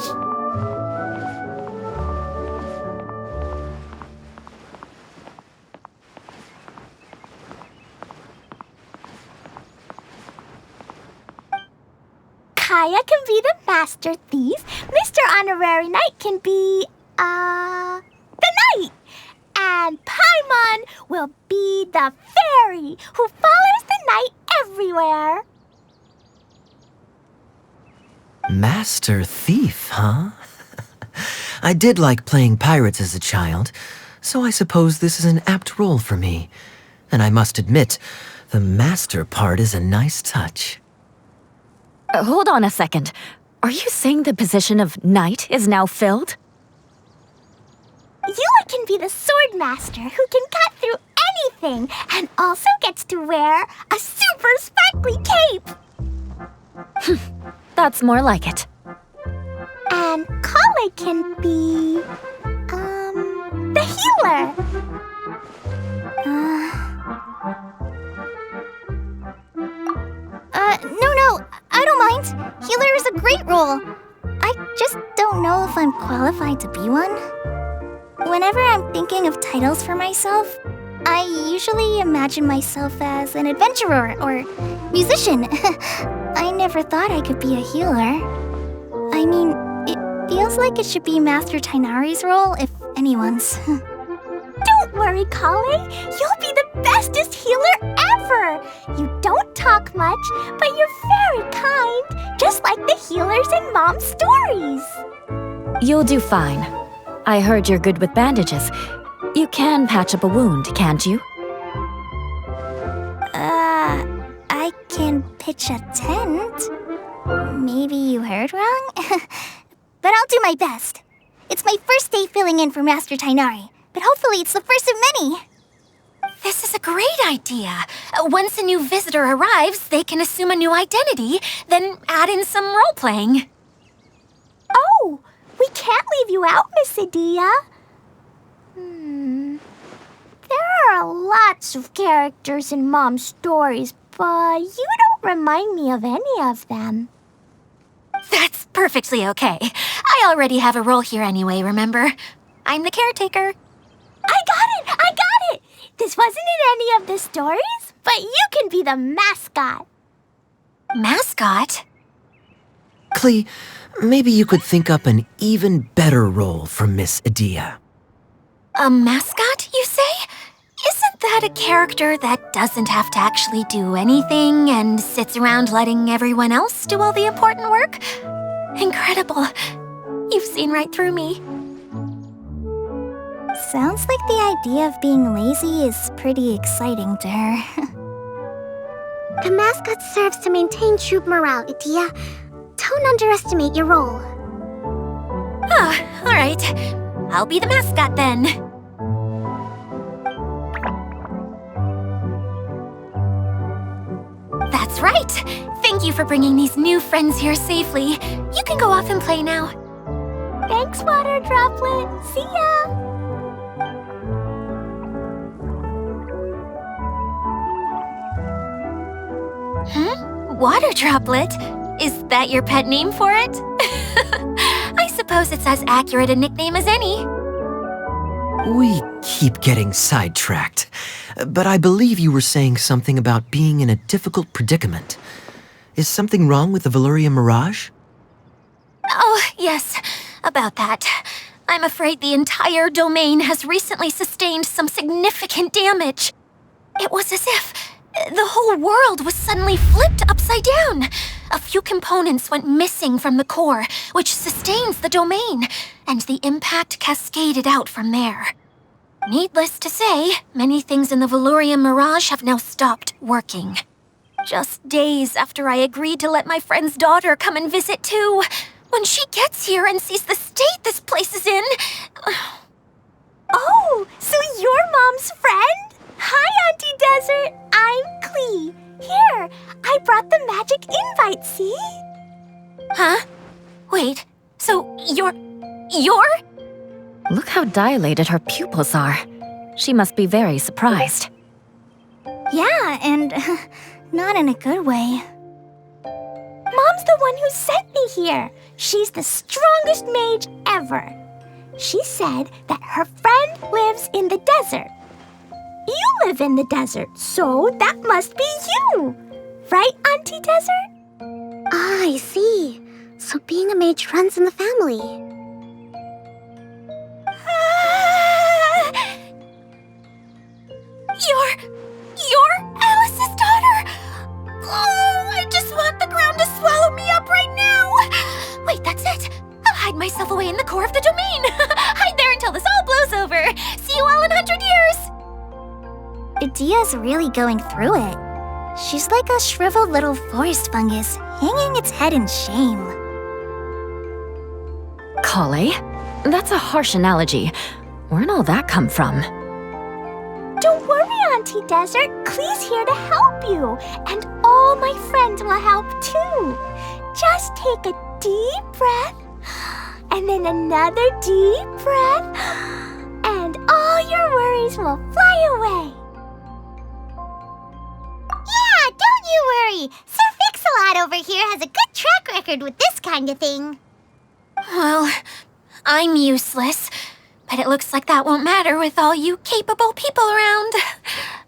Kaya can be the master thief. Mr. Honorary Knight can be, the knight. And Paimon will be the fairy who follows the knight everywhere. Master Thief, huh? I did like playing pirates as a child, so I suppose this is an apt role for me. And I must admit, the master part is a nice touch. Hold on a second. Are you saying the position of knight is now filled? Yula can be the sword master who can cut through anything and also gets to wear a super sparkly cape. That's more like it. And Kale can be, the healer. No, I don't mind. Healer is a great role. I just don't know if I'm qualified to be one. Whenever I'm thinking of titles for myself, I usually imagine myself as an adventurer or musician. I never thought I could be a healer. I mean, it feels like it should be Master Tainari's role, if anyone's. Don't worry, Kale. You'll be the bestest healer ever. You don't talk much, but you're very kind, just like the healers in Mom's stories. You'll do fine. I heard you're good with bandages. You can patch up a wound, can't you? I can pitch a tent. Maybe you heard wrong? But I'll do my best. It's my first day filling in for Master Tainari, but hopefully it's the first of many. This is a great idea. Once a new visitor arrives, they can assume a new identity, then add in some role-playing. Oh, we can't leave you out, Miss Adia. There are lots of characters in Mom's stories, but you don't remind me of any of them. That's perfectly okay. I already have a role here anyway, remember? I'm the caretaker. I got it! This wasn't in any of the stories, but you can be the mascot. Mascot? Klee, maybe you could think up an even better role for Miss Adia. A mascot, you say? Isn't that a character that doesn't have to actually do anything and sits around letting everyone else do all the important work? Incredible. You've seen right through me. Sounds like the idea of being lazy is pretty exciting to her. The mascot serves to maintain troop morale, Adia. Don't underestimate your role. Ah, all right. I'll be the mascot then. That's right. Thank you for bringing these new friends here safely. You can go off and play now. Thanks, Water Droplet. See ya! Water Droplet? Is that your pet name for it? I suppose it's as accurate a nickname as any. We keep getting sidetracked, but I believe you were saying something about being in a difficult predicament. Is something wrong with the Veluriyan Mirage? Oh, yes, about that. I'm afraid the entire domain has recently sustained some significant damage. It was as if the whole world was suddenly flipped upside down. A few components went missing from the core, which sustains the domain, and the impact cascaded out from there. Needless to say, many things in the Veluriyan Mirage have now stopped working. Just days after I agreed to let my friend's daughter come and visit too. When she gets here and sees the state this place is in... Oh, so you're Mom's friend? Hi, Auntie Desert. I'm Klee. Here, I brought the magic invite, see? Huh? Wait, so you're... Look how dilated her pupils are. She must be very surprised. Yeah, and not in a good way. Mom's the one who sent me here. She's the strongest mage ever. She said that her friend lives in the desert. You live in the desert, so that must be you. Right, Auntie Desert? Ah, I see. So being a mage runs in the family. You're Alice's daughter? Oh, I just want the ground to swallow me up right now. Wait, that's it. I'll hide myself away in the core of the domain. Hide there until this all blows over. See you all in 100 years. Adia's really going through it. She's like a shriveled little forest fungus, hanging its head in shame. Kale? That's a harsh analogy. Where'd all that come from? Don't worry, Auntie Desert. Klee's here to help you. And all my friends will help too. Just take a deep breath, and then another deep breath, and all your worries will fly away. Yeah, don't you worry. Sir Fix-a-Lot over here has a good track record with this kind of thing. Well, I'm useless, but it looks like that won't matter with all you capable people around.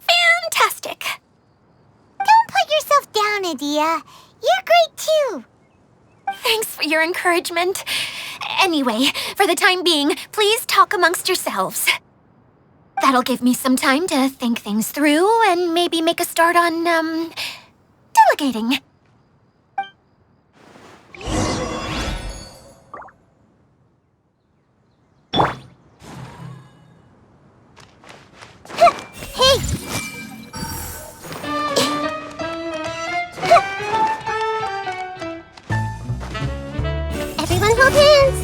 Fantastic. Don't put yourself down, Adia. You're great too. Thanks for your encouragement. Anyway, for the time being, please talk amongst yourselves. That'll give me some time to think things through and maybe make a start on, delegating. Hey! Everyone hold hands!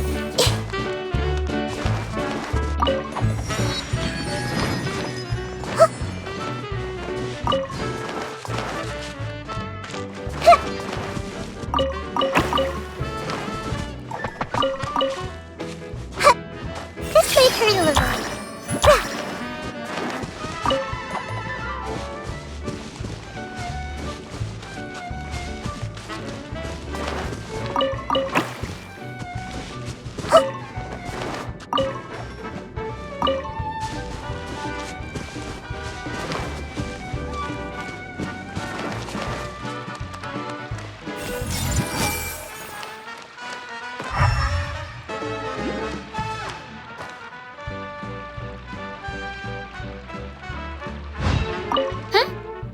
This may hurt a little.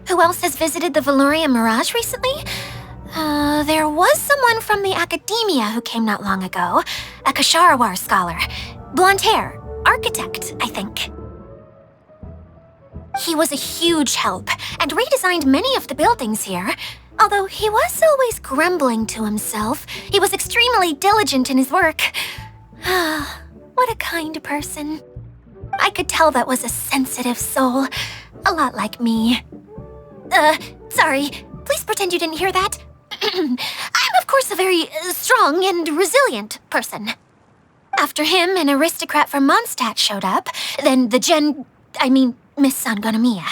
Who else has visited the Veluriyan Mirage recently? There was someone from the academia who came not long ago. A Kasharawar scholar. Blonde hair. Architect, I think. He was a huge help and redesigned many of the buildings here. Although he was always grumbling to himself, he was extremely diligent in his work. What a kind person. I could tell that was a sensitive soul. A lot like me. Sorry. Please pretend you didn't hear that. I'm, of course, a very strong and resilient person. After him, an aristocrat from Mondstadt showed up. Then Miss Sangonomiya.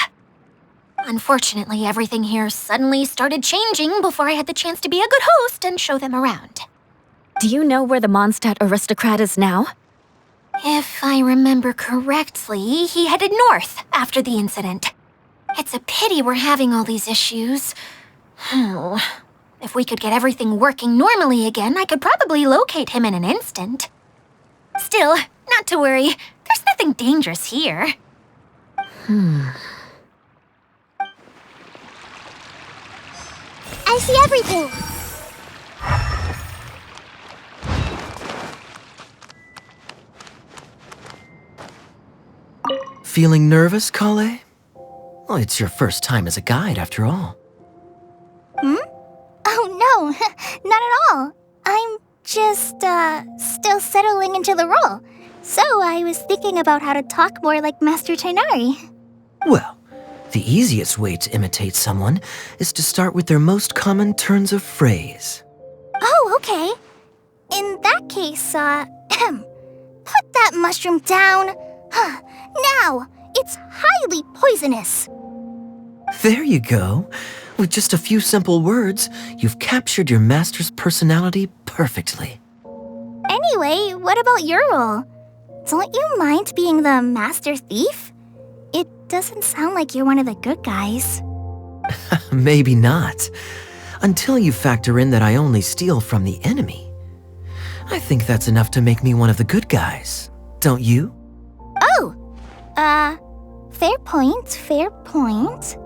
Unfortunately, everything here suddenly started changing before I had the chance to be a good host and show them around. Do you know where the Mondstadt aristocrat is now? If I remember correctly, he headed north after the incident. It's a pity we're having all these issues. If we could get everything working normally again, I could probably locate him in an instant. Still, not to worry. There's nothing dangerous here. I see everything. Feeling nervous, Kale? Well, it's your first time as a guide, after all. Oh no, not at all. I'm just, still settling into the role. So I was thinking about how to talk more like Master Tainari. Well, the easiest way to imitate someone is to start with their most common turns of phrase. Oh, okay. In that case, put that mushroom down. Now, it's highly poisonous. There you go. With just a few simple words, you've captured your master's personality perfectly. Anyway, what about your role? Don't you mind being the master thief? It doesn't sound like you're one of the good guys. Maybe not. Until you factor in that I only steal from the enemy. I think that's enough to make me one of the good guys. Don't you? Oh! Fair point, fair point.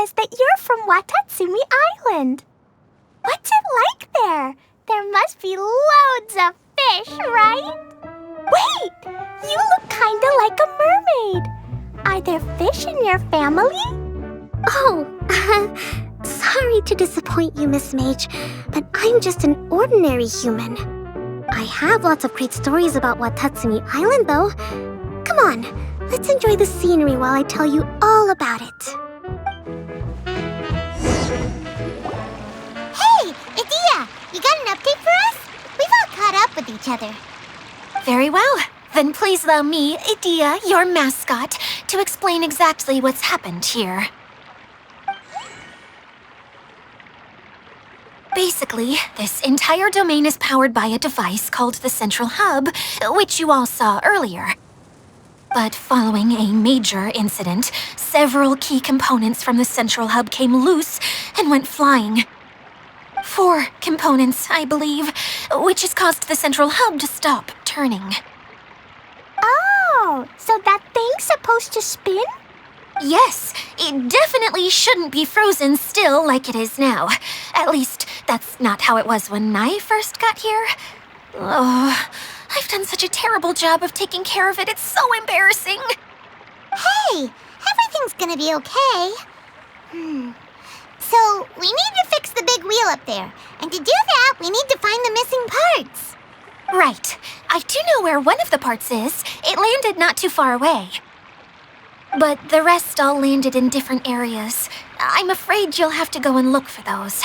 says that you're from Watatsumi Island. What's it like there? There must be loads of fish, right? Wait! You look kinda like a mermaid. Are there fish in your family? Oh, sorry to disappoint you, Miss Mage, but I'm just an ordinary human. I have lots of great stories about Watatsumi Island, though. Come on, let's enjoy the scenery while I tell you all about it. Hey, Idia, you got an update for us? We've all caught up with each other. Very well. Then please allow me, Idia, your mascot, to explain exactly what's happened here. Basically, this entire domain is powered by a device called the Central Hub, which you all saw earlier. But following a major incident, several key components from the Central Hub came loose and went flying. 4 components, I believe, which has caused the Central Hub to stop turning. Oh, so that thing's supposed to spin? Yes, it definitely shouldn't be frozen still like it is now. At least, that's not how it was when I first got here. Oh, I've done such a terrible job of taking care of it, it's so embarrassing. Hey, everything's gonna be okay. So, we need to fix the big wheel up there. And to do that, we need to find the missing parts. Right. I do know where one of the parts is. It landed not too far away. But the rest all landed in different areas. I'm afraid you'll have to go and look for those.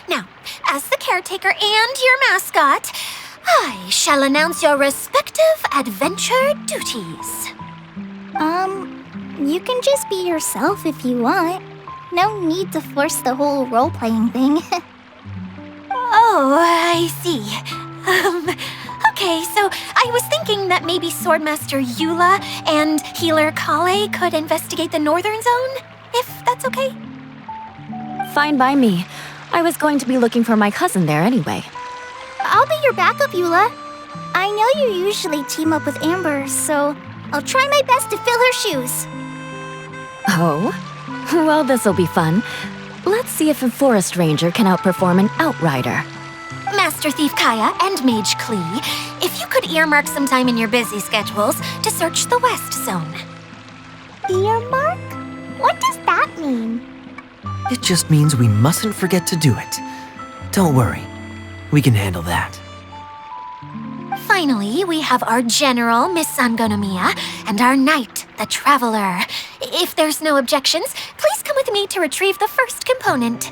Now, as the caretaker and your mascot, I shall announce your respective adventure duties. You can just be yourself if you want. No need to force the whole role-playing thing. Oh, I see. Okay, so I was thinking that maybe Swordmaster Eula and Healer Kale could investigate the Northern Zone, if that's okay? Fine by me. I was going to be looking for my cousin there anyway. I'll be your backup, Eula. I know you usually team up with Amber, so I'll try my best to fill her shoes. Oh? Well, this'll be fun. Let's see if a forest ranger can outperform an outrider. Master Thief Kaya and Mage Klee, if you could earmark some time in your busy schedules to search the West Zone. Earmark? What does that mean? It just means we mustn't forget to do it. Don't worry, we can handle that. Finally, we have our General, Miss Sangonomiya, and our Knight, the Traveler. If there's no objections, please come with me to retrieve the first component.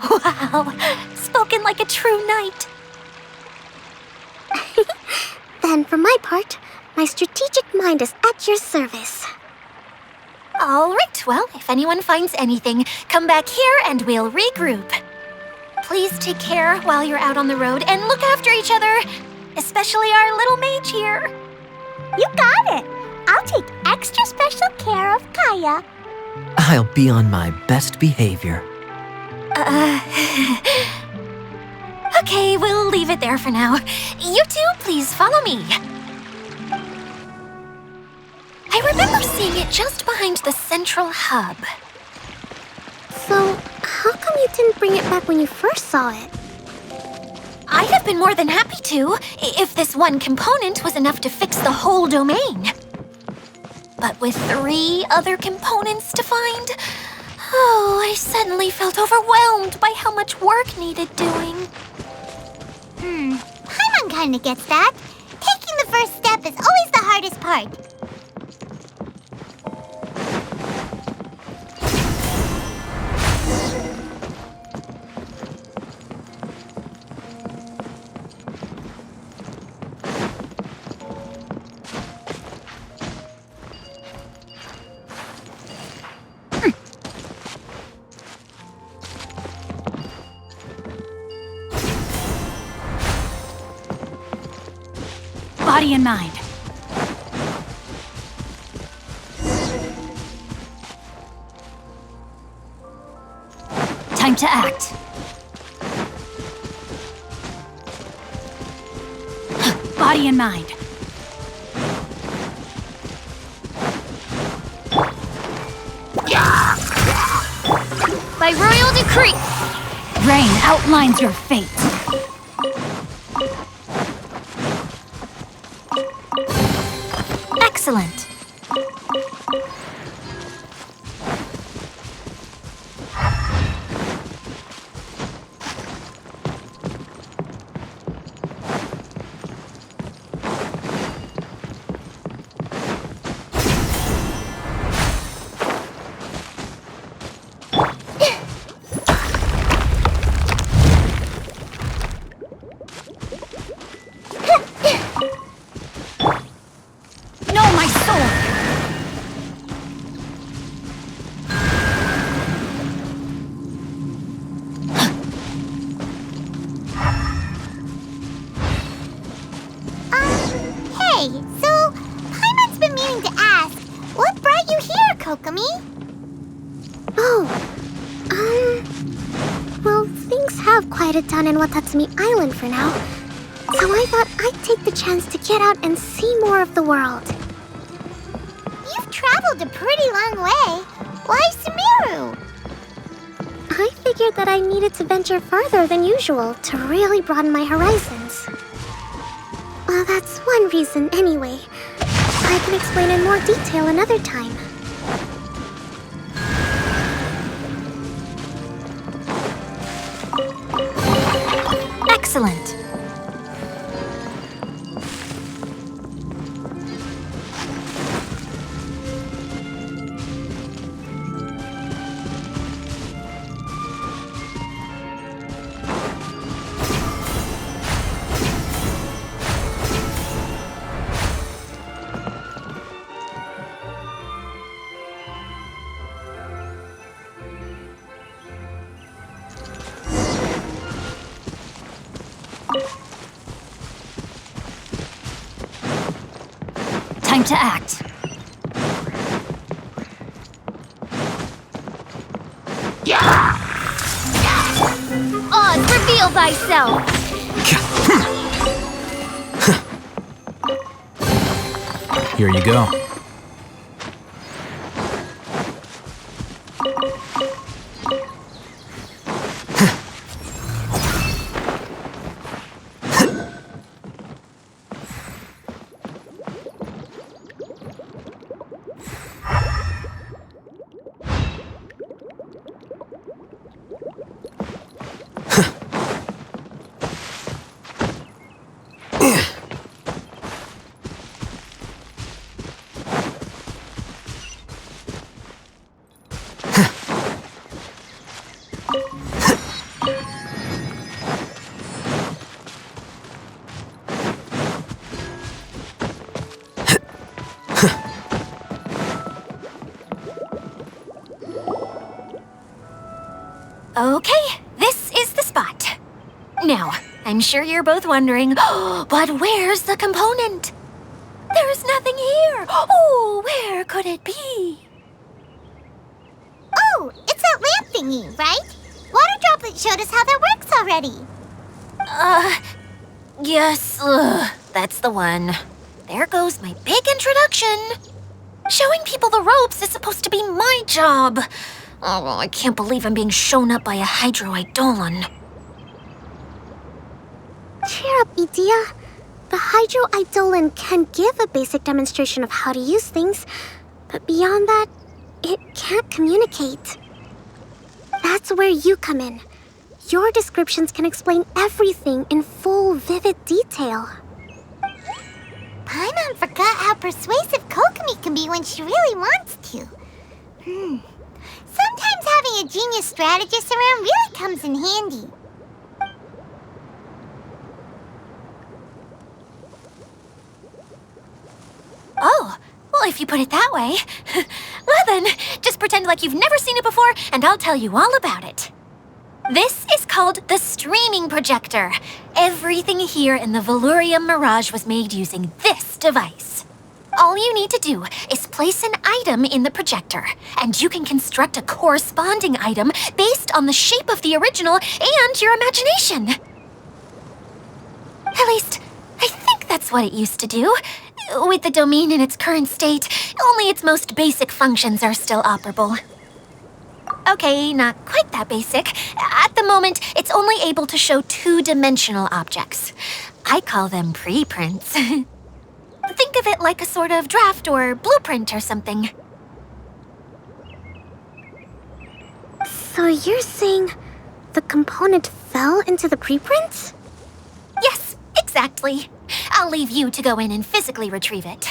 Wow, spoken like a true knight. Then, for my part, my strategic mind is at your service. All right, well, if anyone finds anything, come back here and we'll regroup. Please take care while you're out on the road and look after each other, especially our little mage here. You got it. I'll take extra special care of Kaya. I'll be on my best behavior. Okay, we'll leave it there for now. You two, please follow me. I remember seeing it just behind the Central Hub. So, how come you didn't bring it back when you first saw it? I'd have been more than happy to, if this one component was enough to fix the whole domain. But with 3 other components to find, I suddenly felt overwhelmed by how much work needed doing. Paimon kinda gets that. Taking the first step is always the hardest part. Body and mind. Time to act. Body and mind. by royal decree. Rain outlines your fate. Excellent. Hey, so Paimon's been meaning to ask, what brought you here, Kokomi? Oh, well, things have quieted down in Watatsumi Island for now. So I thought I'd take the chance to get out and see more of the world. You've traveled a pretty long way. Why Sumeru? I figured that I needed to venture further than usual to really broaden my horizons. Well, that's one reason anyway. I can explain in more detail another time. Excellent. Time to act. Oz, reveal thyself! Here you go. Okay, this is the spot. Now, I'm sure you're both wondering, but where's the component? There is nothing here. Oh, where could it be? Oh, it's that lamp thingy, right? Water Droplet showed us how that works already. Yes, that's the one. There goes my big introduction. Showing people the ropes is supposed to be my job. Oh, I can't believe I'm being shown up by a Hydro Eidolon. Cheer up, Idia. The Hydro Eidolon can give a basic demonstration of how to use things, but beyond that, it can't communicate. That's where you come in. Your descriptions can explain everything in full, vivid detail. Paimon forgot how persuasive Kokomi can be when she really wants to. Sometimes having a genius strategist around really comes in handy. Oh, well, if you put it that way. Well then, just pretend like you've never seen it before, and I'll tell you all about it. This is called the streaming projector. Everything here in the Veluriyan Mirage was made using this device. All you need to do is place an item in the projector, and you can construct a corresponding item based on the shape of the original and your imagination. At least, I think that's what it used to do. With the domain in its current state, only its most basic functions are still operable. Okay, not quite that basic. At the moment, it's only able to show two-dimensional objects. I call them preprints. Think of it like a sort of draft or blueprint or something. So you're saying the component fell into the preprints? Yes, exactly. I'll leave you to go in and physically retrieve it.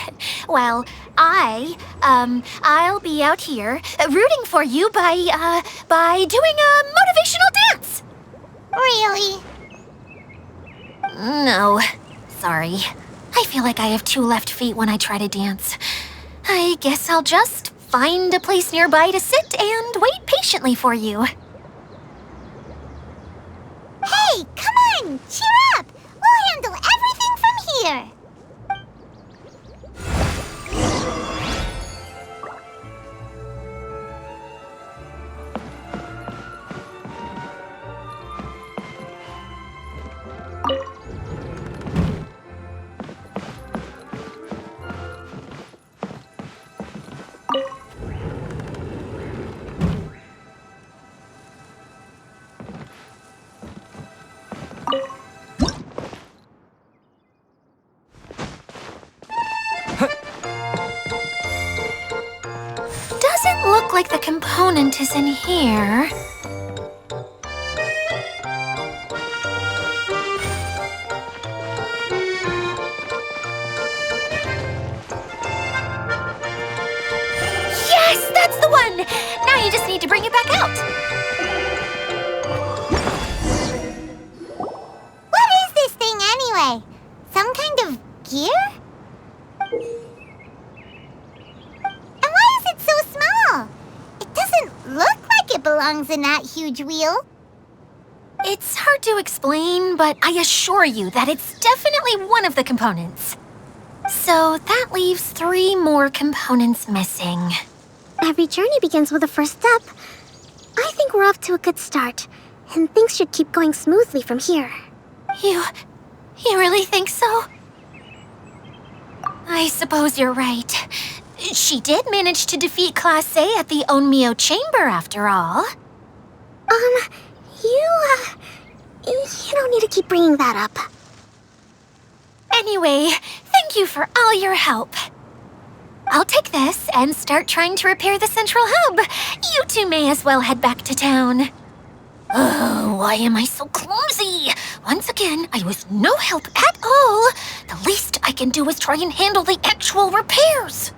Well, I'll be out here rooting for you by doing a motivational dance. Really? No, sorry. I feel like I have two left feet when I try to dance. I guess I'll just find a place nearby to sit and wait patiently for you. Hey, come on! Cheer up! We'll handle everything from here! Doesn't look like the component is in here. Yes, that's the one! Now you just need to bring it back out. What is this thing anyway? Some kind of gear? And why is it so small? It doesn't look like it belongs in that huge wheel. It's hard to explain, but I assure you that it's definitely one of the components. So that leaves 3 more components missing. Every journey begins with a first step. I think we're off to a good start, and things should keep going smoothly from here. You really think so? I suppose you're right. She did manage to defeat Class A at the Onmyo Chamber, after all. You don't need to keep bringing that up. Anyway, thank you for all your help. I'll take this and start trying to repair the central hub. You two may as well head back to town. Oh, why am I so clumsy? Once again, I was no help at all. The least I can do is try and handle the actual repairs.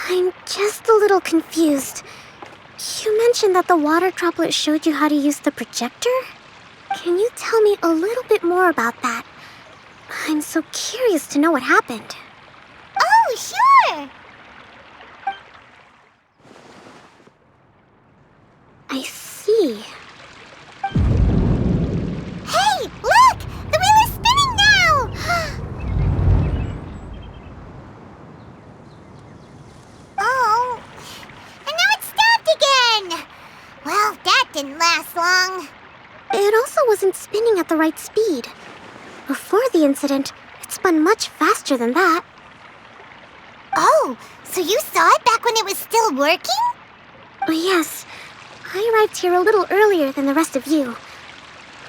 I'm just a little confused. You mentioned that the water droplet showed you how to use the projector? Can you tell me a little bit more about that? I'm so curious to know what happened. Oh, sure! I see. Hey, look! The wheel is spinning now! Oh, and now it's stopped again! Well, that didn't last long. It also wasn't spinning at the right speed. Before the incident, it spun much faster than that. Oh, so you saw it back when it was still working? Oh, yes. I arrived here a little earlier than the rest of you.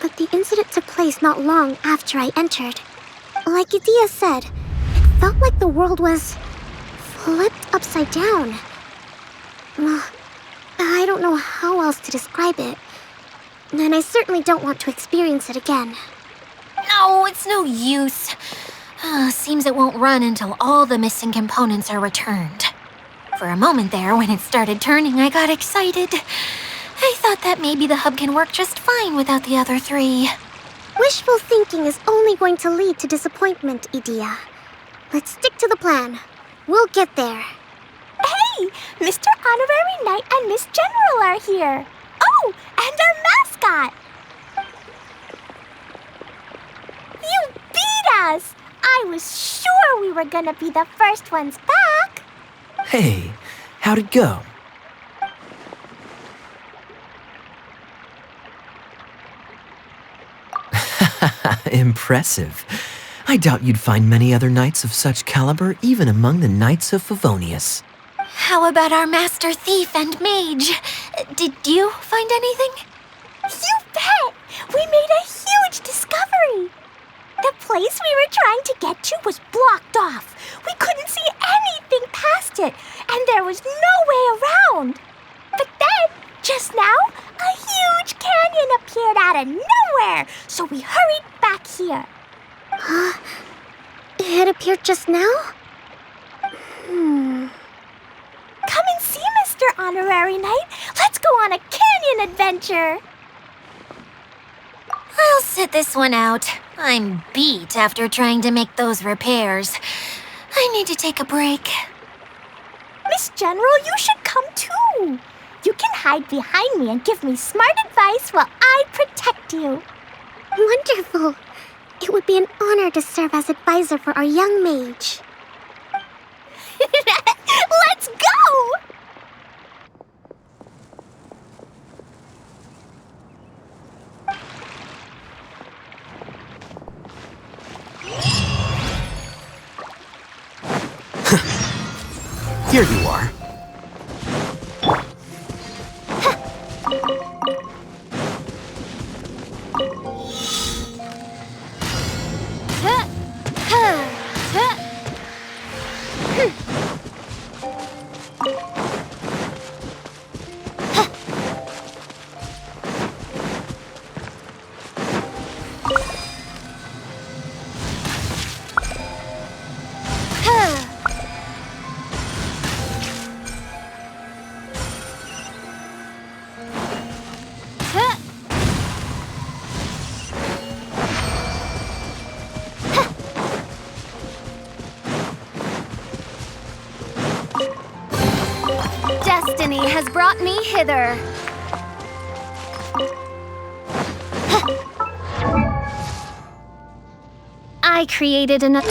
But the incident took place not long after I entered. Like Idia said, it felt like the world was flipped upside down. Well, I don't know how else to describe it. And I certainly don't want to experience it again. No, it's no use. Seems it won't run until all the missing components are returned. For a moment there, when it started turning, I got excited. I thought that maybe the hub can work just fine without the other three. Wishful thinking is only going to lead to disappointment, Idia. Let's stick to the plan. We'll get there. Hey, Mr. Honorary Knight and Miss General are here. Oh, and our mascot. You beat us! I was sure we were gonna be the first ones back. Hey, how'd it go? Impressive. I doubt you'd find many other knights of such caliber even among the Knights of Favonius. How about our master thief and mage? Did you find anything? You bet! We made a huge discovery. The place we were trying to get to was blocked off. We couldn't see anything past it, and there was no way around. But then, just now, a huge canyon appeared out of nowhere, so we hurried back here. It appeared just now? Come and see, Mr. Honorary Knight. Let's go on a canyon adventure. I'll sit this one out. I'm beat after trying to make those repairs. I need to take a break. Miss General, you should come too. You can hide behind me and give me smart advice while I protect you. Wonderful. It would be an honor to serve as advisor for our young mage. Let's go! Here you are. Destiny has brought me hither. I created an...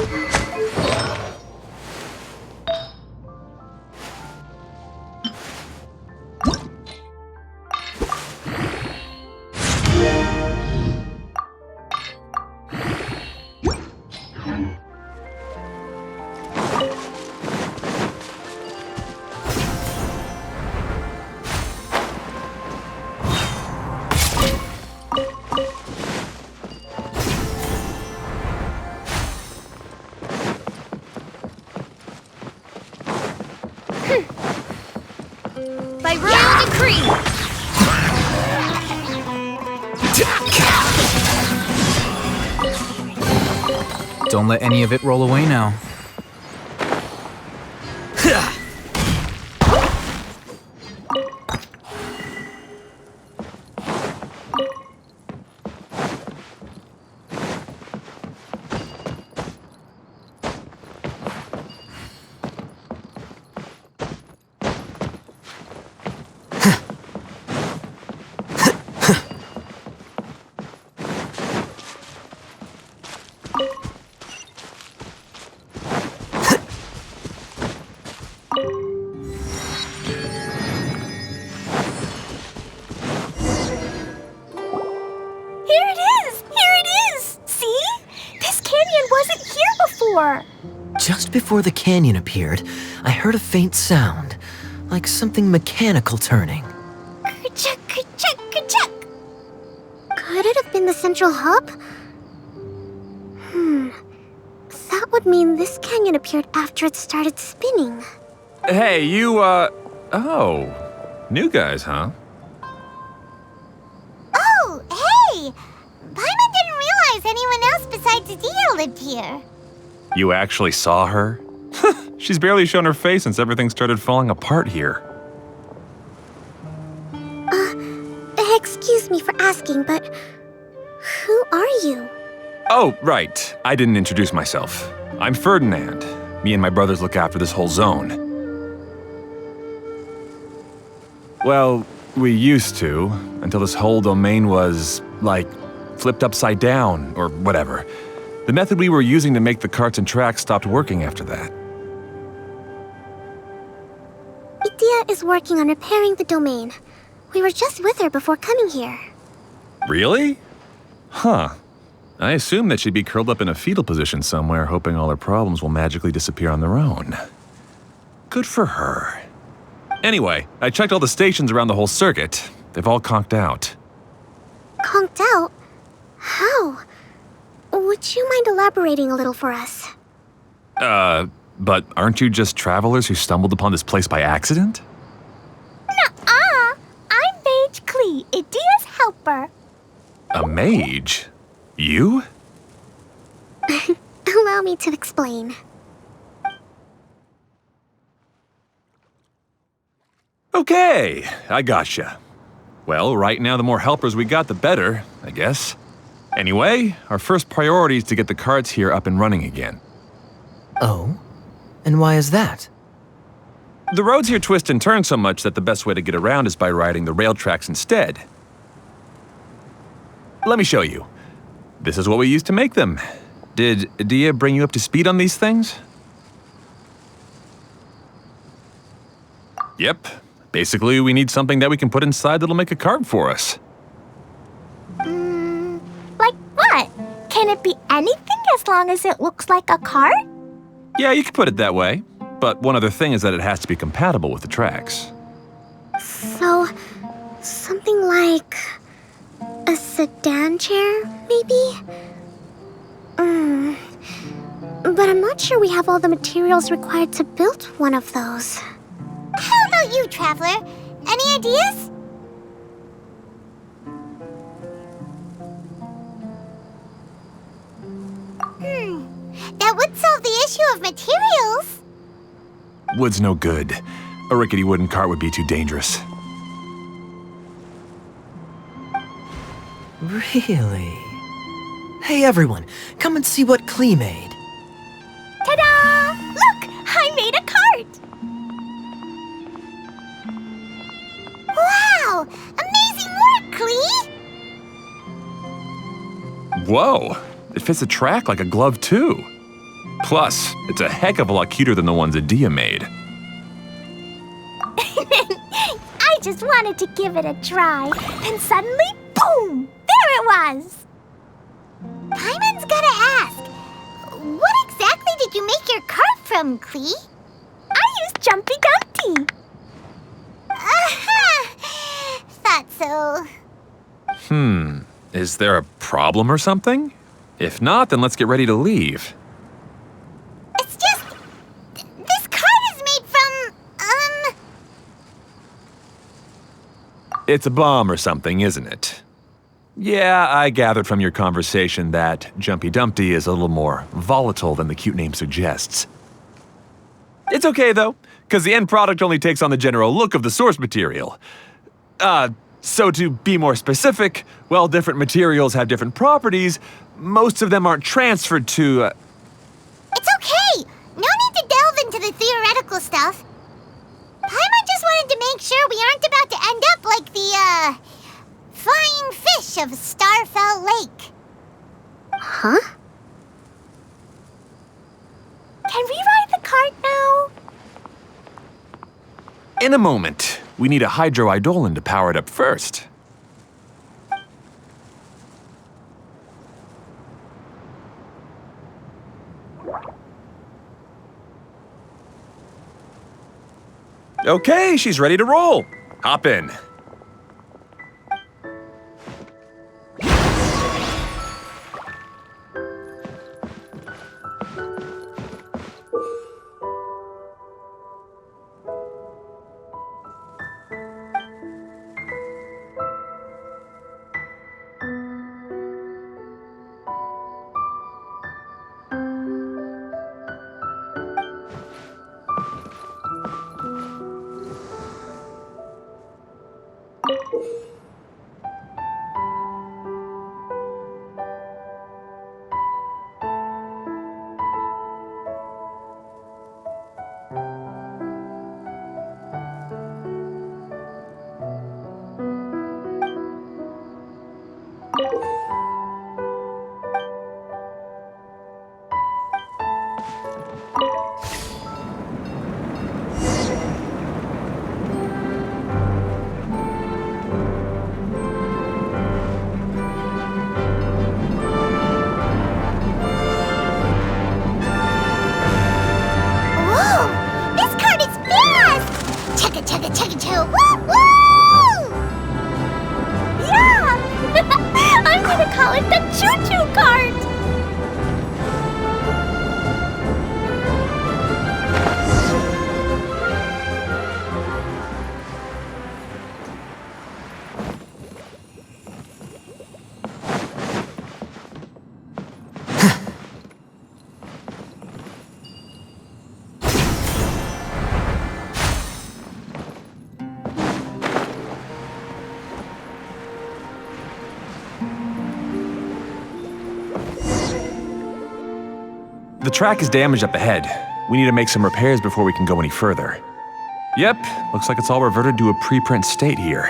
By royal decree! Don't let any of it roll away now. Just before the canyon appeared, I heard a faint sound, like something mechanical turning. Ka-chuck, ka-chuck, ka-chuck. Could it have been the central hub? That would mean this canyon appeared after it started spinning. Hey, you, oh. New guys, huh? Oh, hey! Paimon didn't realize anyone else besides Dia lived here. You actually saw her? She's barely shown her face since everything started falling apart here. Excuse me for asking, but who are you? Oh, right. I didn't introduce myself. I'm Ferdinand. Me and my brothers look after this whole zone. Well, we used to, until this whole domain was, like, flipped upside down, or whatever. The method we were using to make the carts and tracks stopped working after that. Idia is working on repairing the domain. We were just with her before coming here. Really? Huh. I assume that she'd be curled up in a fetal position somewhere, hoping all her problems will magically disappear on their own. Good for her. Anyway, I checked all the stations around the whole circuit. They've all conked out. Conked out? How? Would you mind elaborating a little for us? But aren't you just travelers who stumbled upon this place by accident? Nuh-uh. I'm Mage Klee, Idia's helper. A mage? You? Allow me to explain. Okay, I gotcha. Well, right now the more helpers we got, the better, I guess. Anyway, our first priority is to get the carts here up and running again. Oh? And why is that? The roads here twist and turn so much that the best way to get around is by riding the rail tracks instead. Let me show you. This is what we used to make them. Did Dia bring you up to speed on these things? Yep. Basically, we need something that we can put inside that'll make a cart for us. Like what? Can it be anything as long as it looks like a cart? Yeah, you could put it that way. But one other thing is that it has to be compatible with the tracks. So, something like a sedan chair, maybe? But I'm not sure we have all the materials required to build one of those. How about you, Traveler? Any ideas? That would solve the issue of materials. Wood's no good. A rickety wooden cart would be too dangerous. Really? Hey everyone, come and see what Klee made. Ta-da! Look! I made a cart! Wow! Amazing work, Klee! Whoa! It fits the track like a glove, too. Plus, it's a heck of a lot cuter than the ones that Dia made. I just wanted to give it a try. Then suddenly, boom! There it was! Paimon's gotta ask, what exactly did you make your cart from, Klee? I used Jumpy Dumpty. Aha! Thought so. Is there a problem or something? If not, then let's get ready to leave. It's just... this cart is made from, It's a bomb or something, isn't it? Yeah, I gathered from your conversation that Jumpy Dumpty is a little more volatile than the cute name suggests. It's okay, though, because the end product only takes on the general look of the source material. So to be more specific, while different materials have different properties, most of them aren't transferred to, It's okay! No need to delve into the theoretical stuff. Paimon just wanted to make sure we aren't about to end up like the, flying fish of Starfell Lake. Huh? Can we ride the cart now? In a moment. We need a hydroidolin to power it up first. Okay, she's ready to roll. Hop in. Whoa! This cart is fast! Chugga chugga chugga chugga woo woo! Yeah! I'm gonna call it the choo-choo cart! The track is damaged up ahead. We need to make some repairs before we can go any further. Yep, looks like it's all reverted to a preprint state here.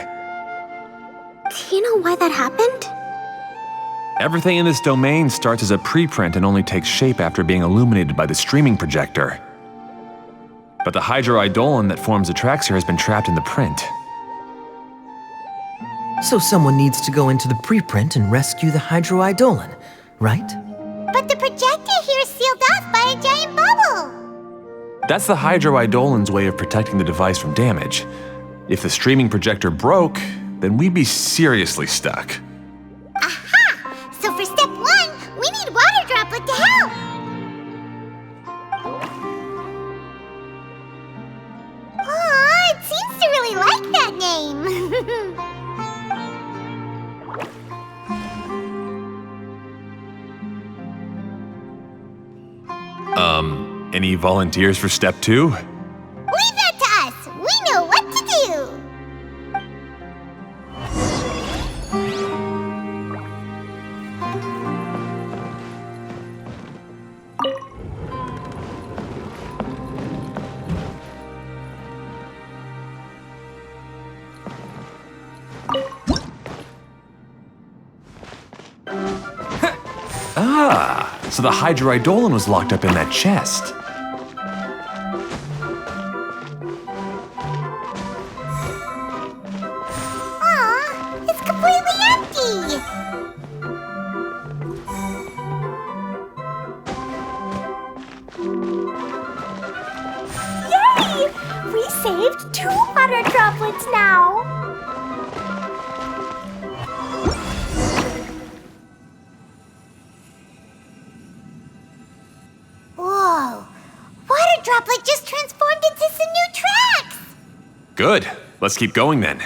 Do you know why that happened? Everything in this domain starts as a preprint and only takes shape after being illuminated by the streaming projector. But the hydroidolin that forms the tracks here has been trapped in the print. So someone needs to go into the preprint and rescue the hydroidolin, right? But the projector here is sealed off by a giant bubble! That's the hydroidolin's way of protecting the device from damage. If the streaming projector broke, then we'd be seriously stuck. Aha! So for step 1, we need water droplet to help! Aw, it seems to really like that name! Any volunteers for step 2? Leave that to us! We know what to do! Ah, so the hydroidolin was locked up in that chest. Aw, it's completely empty! Yay! We saved 2 water droplets now! Whoa! Water droplet just transformed into some new tracks! Good. Let's keep going then.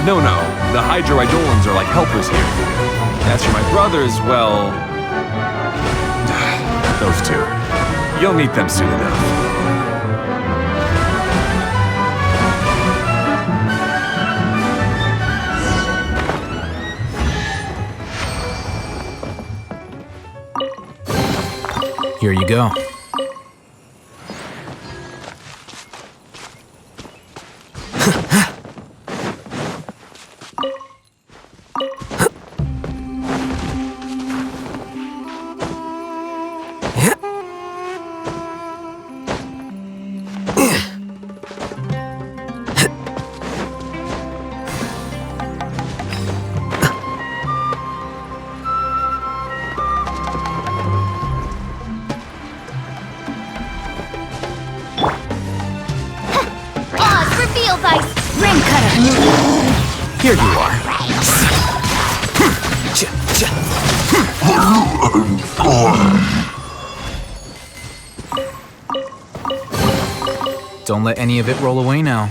No, the hydroidolans are like helpers here. As for my brothers, well... those two. You'll meet them soon enough. Here you go. Here you are. Don't let any of it roll away now.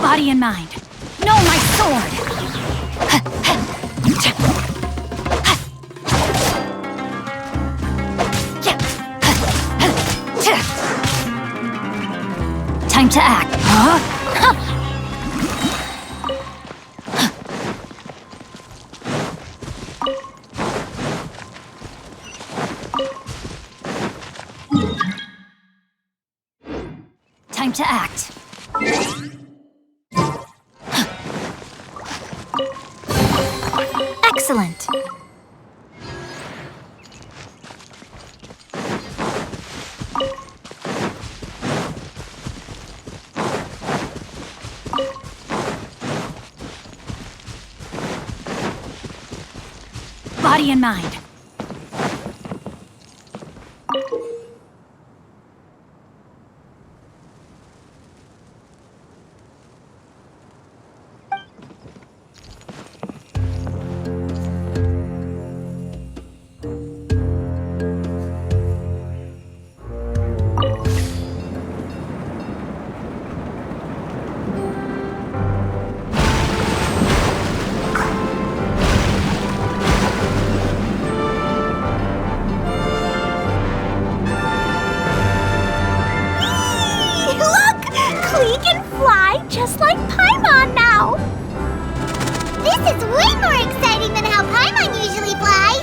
Body and mind. No, my sword! Time to act. Time to act. Excellent. Body and mind. Just like Paimon now! This is way more exciting than how Paimon usually flies!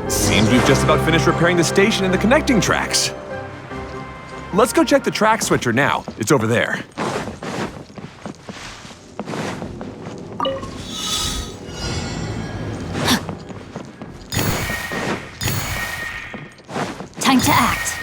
Seems we've just about finished repairing the station and the connecting tracks. Let's go check the track switcher now. It's over there. Time to act.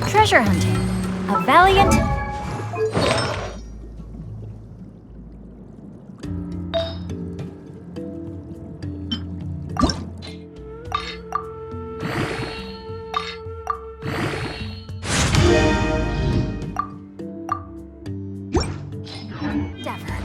Treasure hunting. A valiant... endeavor.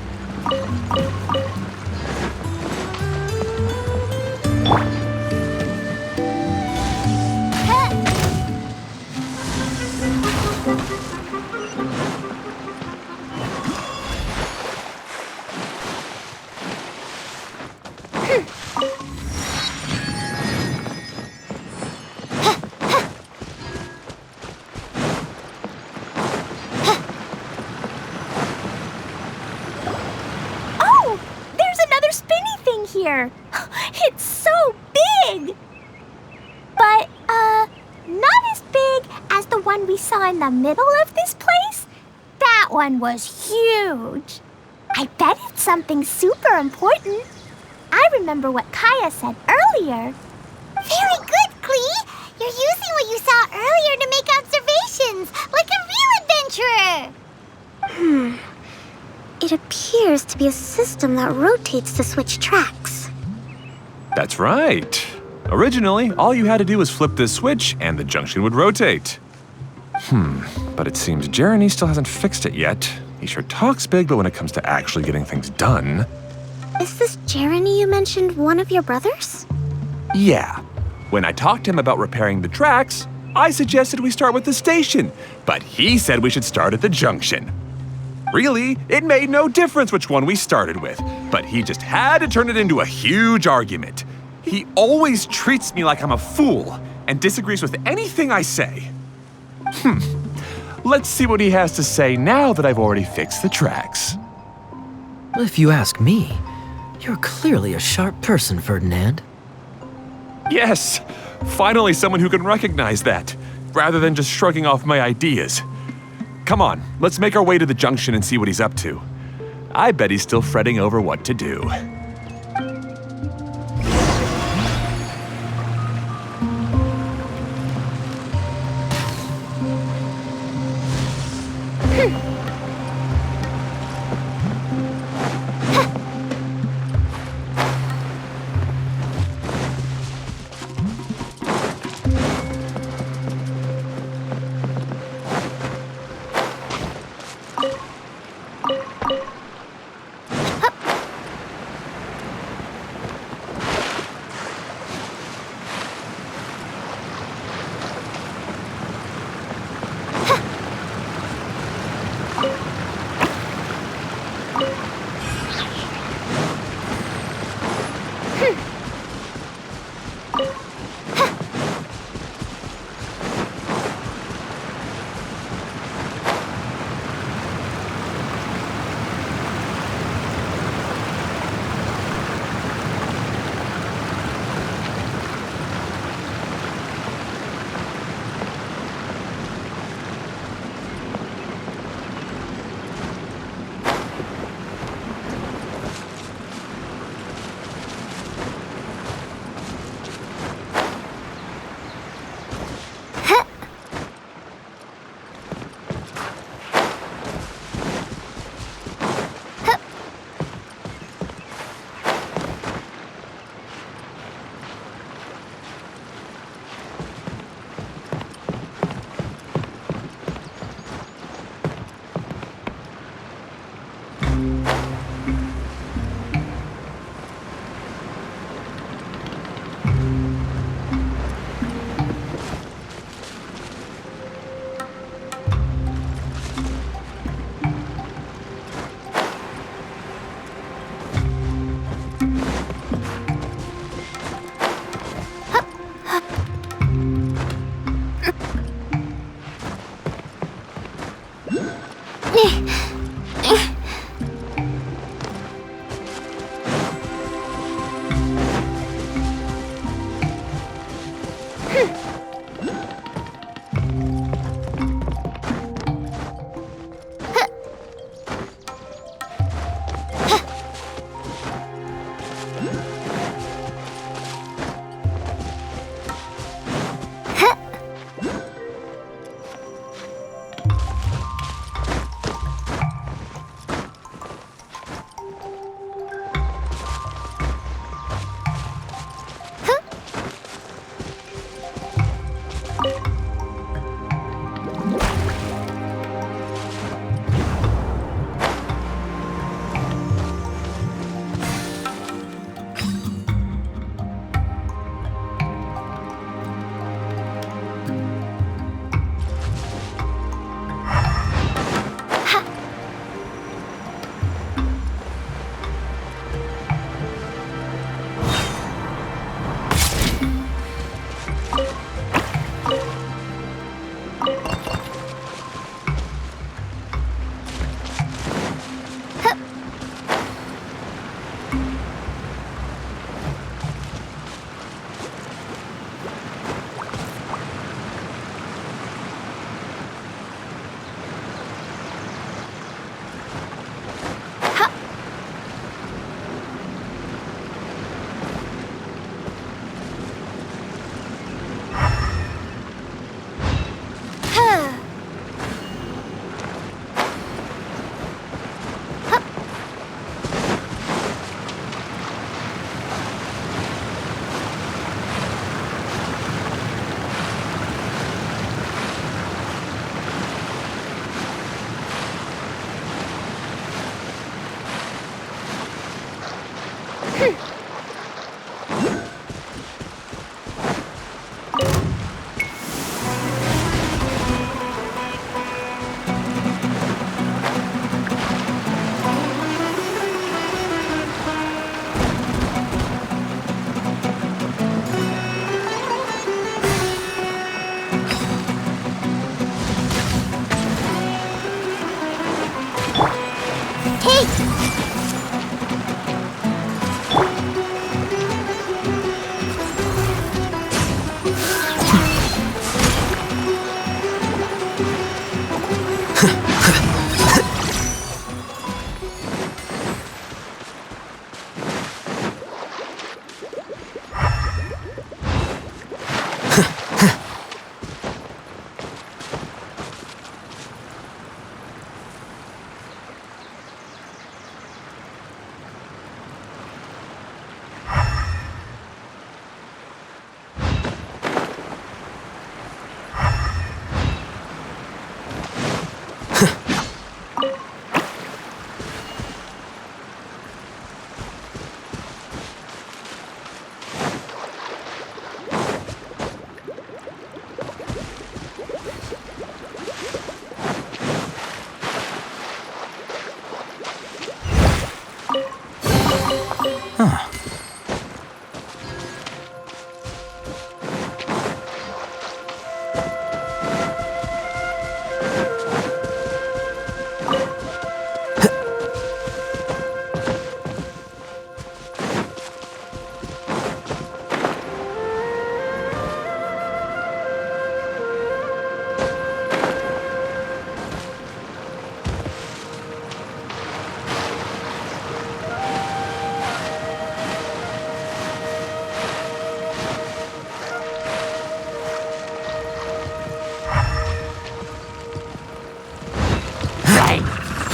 here. It's so big! But, not as big as the one we saw in the middle of this place. That one was huge. I bet it's something super important. I remember what Kaya said earlier. Very good, Klee! You're using what you saw earlier to make observations, like a real adventurer! It appears to be a system that rotates to switch tracks. That's right. Originally, all you had to do was flip this switch and the junction would rotate. But it seems Jeremy still hasn't fixed it yet. He sure talks big, but when it comes to actually getting things done... Is this Jeremy you mentioned one of your brothers? Yeah. When I talked to him about repairing the tracks, I suggested we start with the station, but he said we should start at the junction. Really, it made no difference which one we started with, but he just had to turn it into a huge argument. He always treats me like I'm a fool and disagrees with anything I say. Let's see what he has to say now that I've already fixed the tracks. If you ask me, you're clearly a sharp person, Ferdinand. Yes, finally someone who can recognize that, rather than just shrugging off my ideas. Come on, let's make our way to the junction and see what he's up to. I bet he's still fretting over what to do.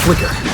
flicker.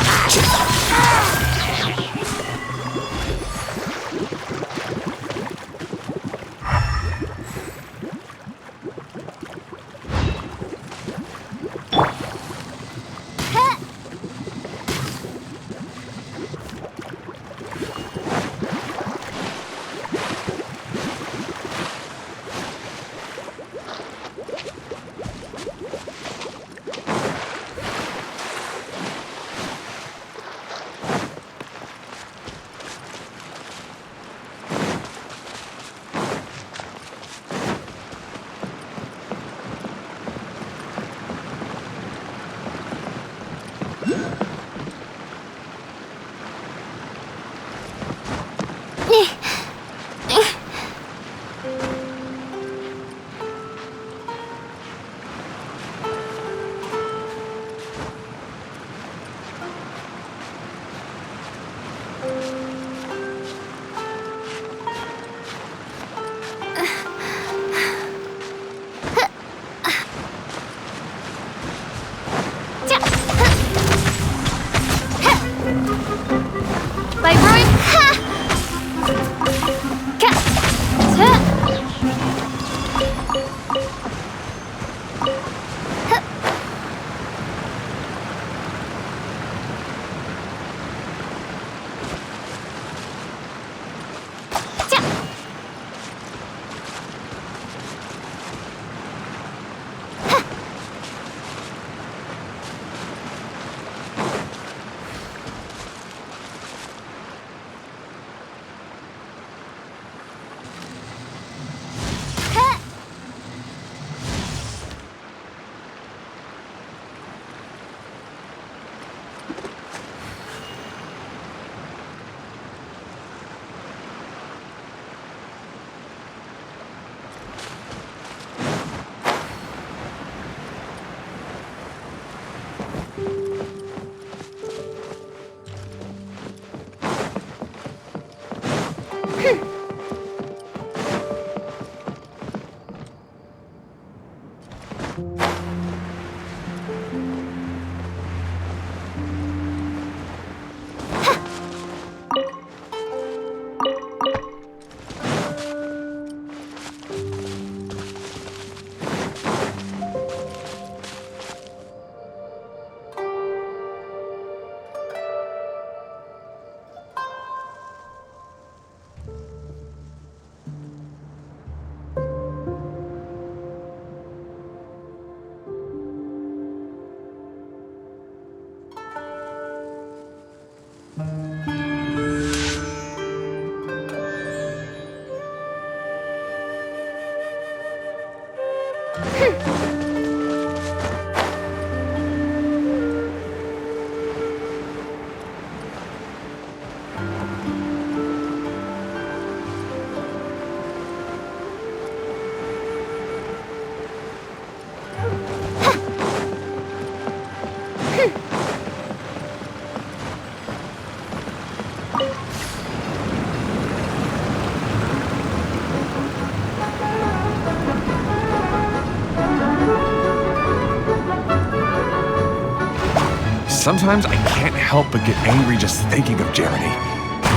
Sometimes I can't help but get angry just thinking of Jeremy.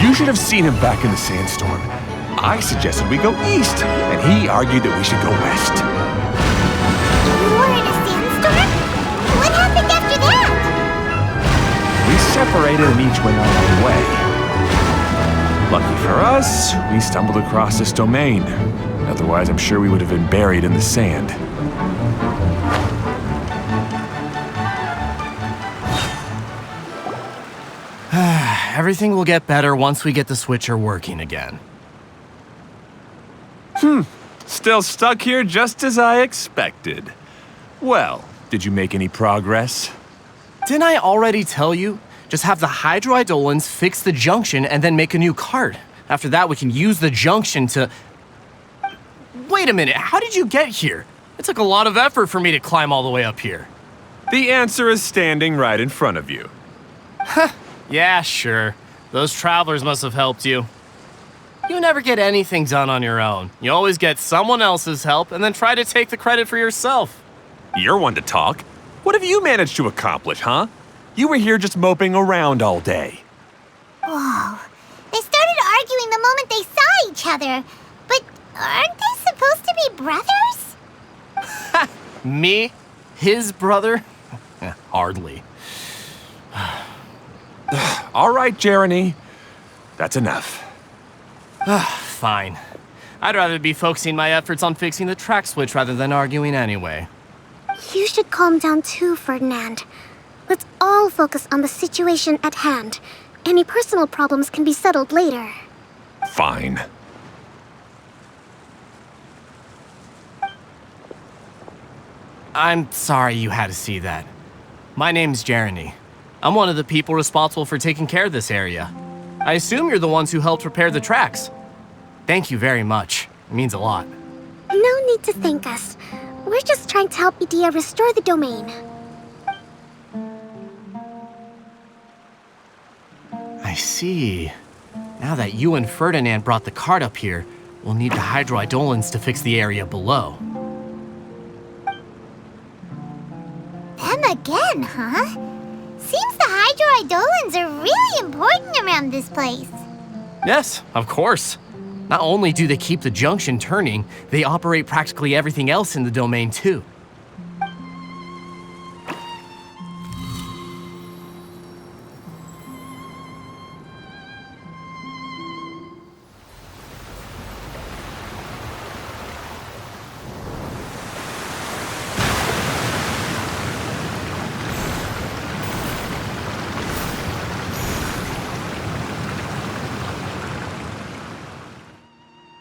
You should have seen him back in the sandstorm. I suggested we go east, and he argued that we should go west. You were in a sandstorm? What happened after that? We separated and each went our own way. Lucky for us, we stumbled across this domain. Otherwise, I'm sure we would have been buried in the sand. Everything will get better once we get the switcher working again. Still stuck here just as I expected. Well, did you make any progress? Didn't I already tell you? Just have the hydroidolins fix the junction and then make a new cart. After that, we can use the junction to... Wait a minute, how did you get here? It took a lot of effort for me to climb all the way up here. The answer is standing right in front of you. Yeah, sure. Those travelers must have helped you. You never get anything done on your own. You always get someone else's help and then try to take the credit for yourself. You're one to talk. What have you managed to accomplish, huh? You were here just moping around all day. Whoa. They started arguing the moment they saw each other. But aren't they supposed to be brothers? Me? His brother? Hardly. All right, Jeremy. That's enough. Fine. I'd rather be focusing my efforts on fixing the track switch rather than arguing anyway. You should calm down too, Ferdinand. Let's all focus on the situation at hand. Any personal problems can be settled later. Fine. I'm sorry you had to see that. My name's Jeremy. I'm one of the people responsible for taking care of this area. I assume you're the ones who helped repair the tracks. Thank you very much. It means a lot. No need to thank us. We're just trying to help Edea restore the domain. I see. Now that you and Ferdinand brought the cart up here, we'll need the hydroidolins to fix the area below. Them again, huh? Seems the hydroidolins are really important around this place. Yes, of course. Not only do they keep the junction turning, they operate practically everything else in the domain too.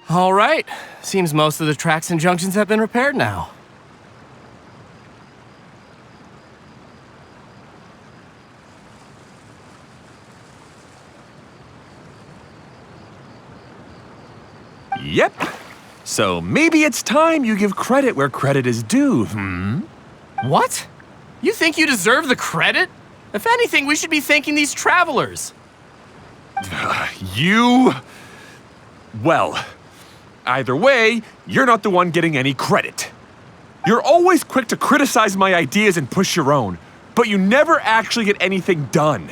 All right. Seems most of the tracks and junctions have been repaired now. Yep. So maybe it's time you give credit where credit is due, What? You think you deserve the credit? If anything, we should be thanking these travelers. You... Well, either way, you're not the one getting any credit. You're always quick to criticize my ideas and push your own, but you never actually get anything done.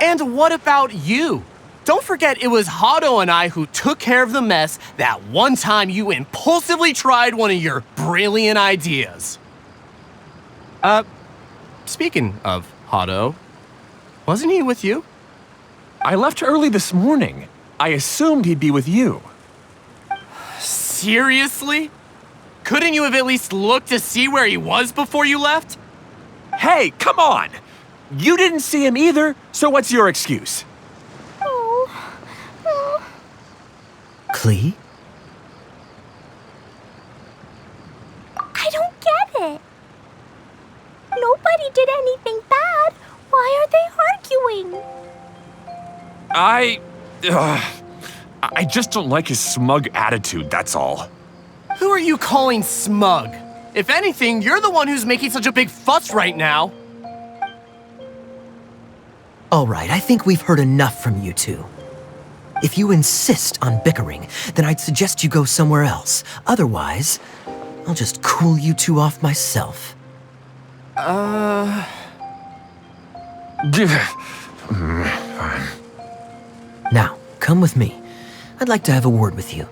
And what about you? Don't forget it was Hado and I who took care of the mess that one time you impulsively tried one of your brilliant ideas. Speaking of Hado, wasn't he with you? I left early this morning. I assumed he'd be with you. Seriously? Couldn't you have at least looked to see where he was before you left? Hey, come on! You didn't see him either, so what's your excuse? Klee? I don't get it. Nobody did anything bad. Why are they arguing? I just don't like his smug attitude, that's all. Who are you calling smug? If anything, you're the one who's making such a big fuss right now. All right, I think we've heard enough from you two. If you insist on bickering, then I'd suggest you go somewhere else. Otherwise, I'll just cool you two off myself. Fine. Now, come with me. I'd like to have a word with you.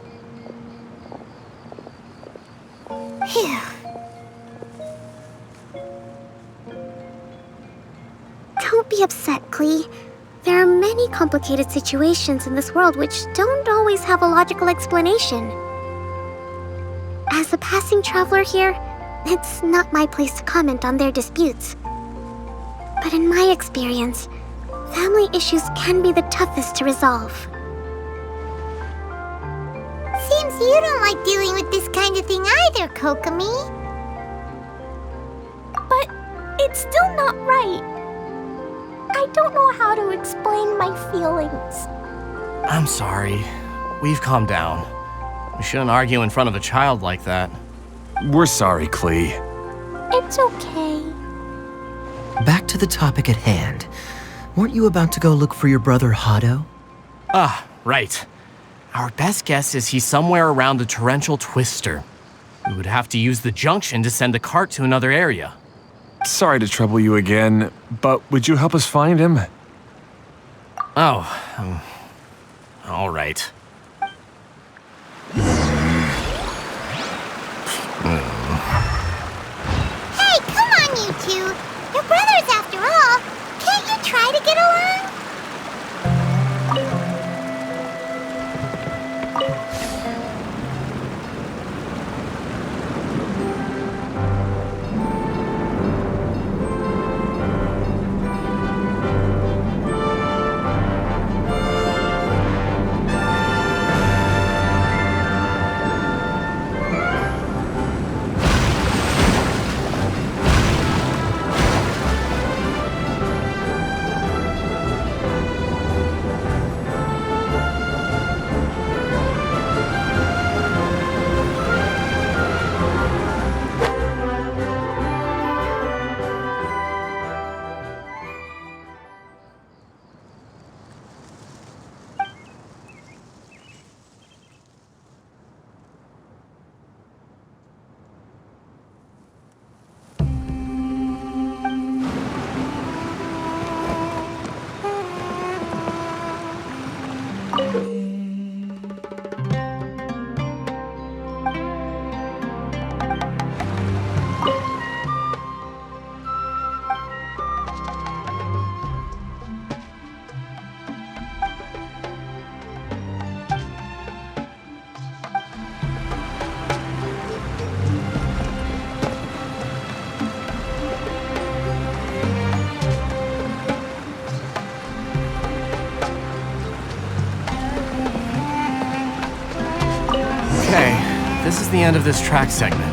Phew. Don't be upset, Klee. There are many complicated situations in this world which don't always have a logical explanation. As a passing traveler here, it's not my place to comment on their disputes. But in my experience, family issues can be the toughest to resolve. Seems you don't like dealing with this kind of thing either, Kokomi. But it's still not right. I don't know how to explain my feelings. I'm sorry. We've calmed down. We shouldn't argue in front of a child like that. We're sorry, Klee. It's okay. Back to the topic at hand. Weren't you about to go look for your brother Hado? Ah, right. Our best guess is he's somewhere around the torrential twister. We would have to use the junction to send the cart to another area. Sorry to trouble you again, but would you help us find him? Oh, all right. Hey, come on, you two. You're brothers after all. Can't you try to get along? Okay, this is the end of this track segment.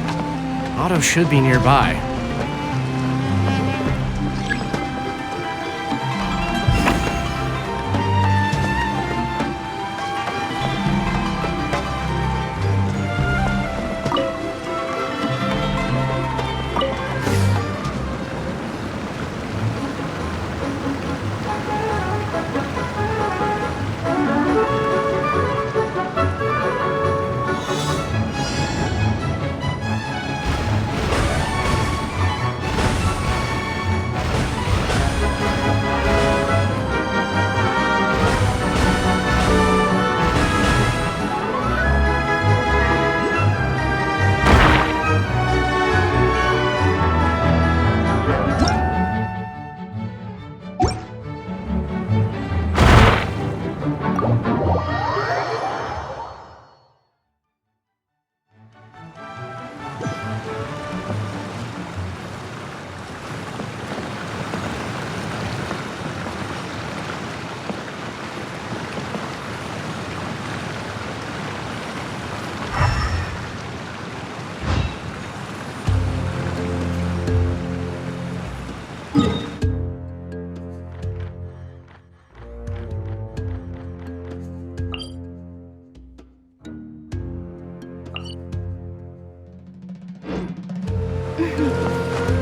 Otto should be nearby.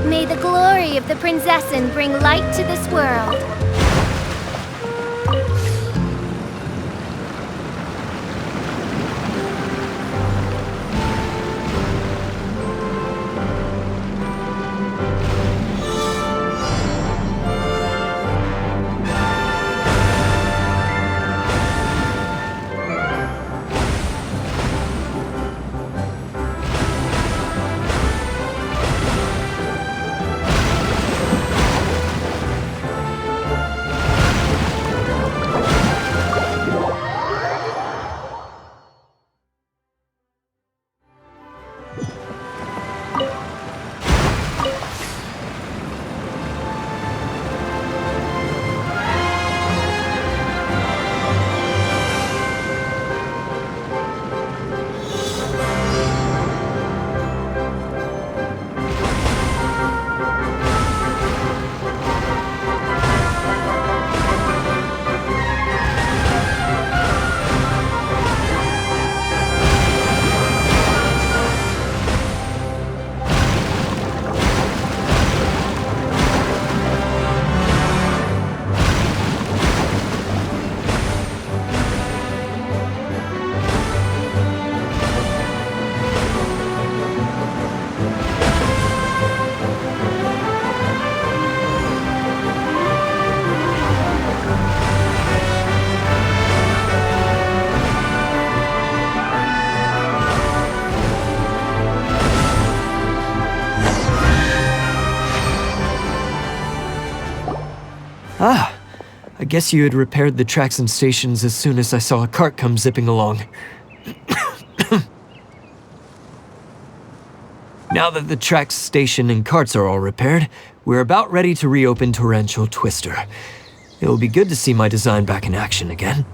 May the glory of the Prinzessin bring light to this world. guess you had repaired the tracks and stations as soon as I saw a cart come zipping along. Now that the tracks, station, and carts are all repaired, we're about ready to reopen Torrential Twister. It'll be good to see my design back in action again.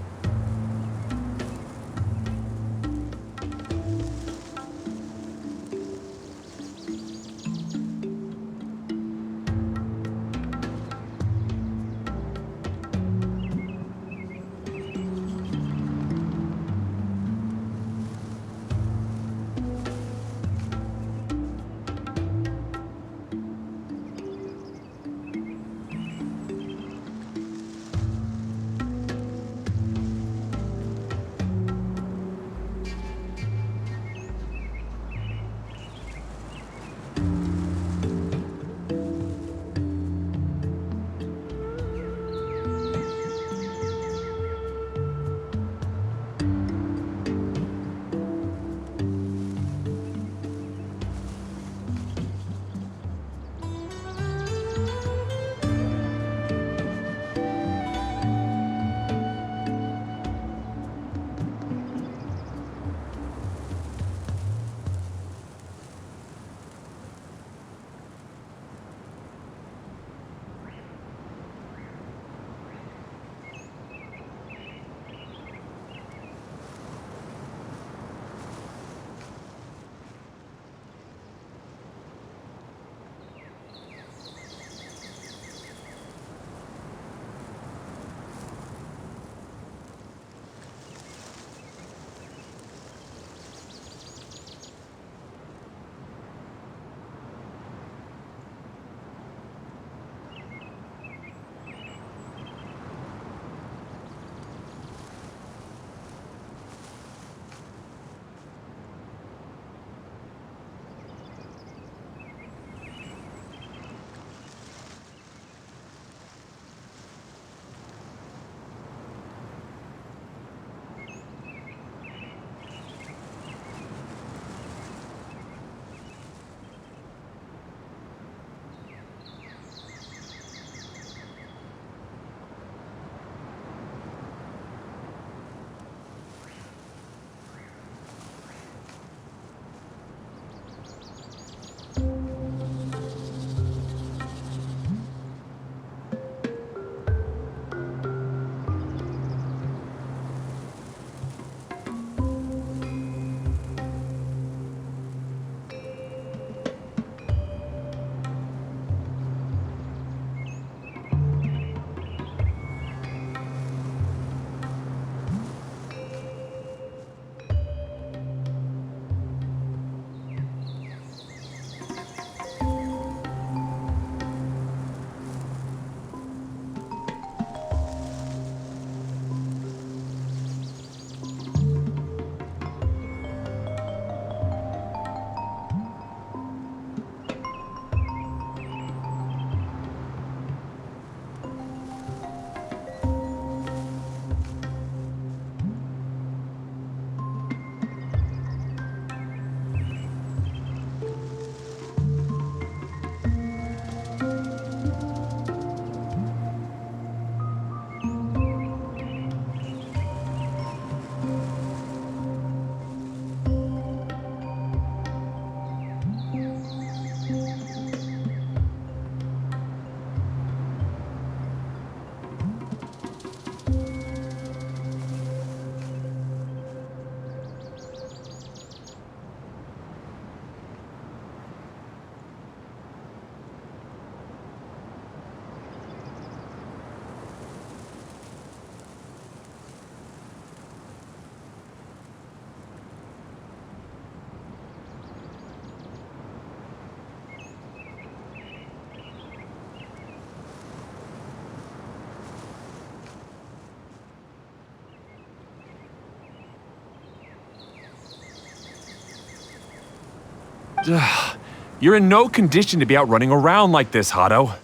You're in no condition to be out running around like this, Hato.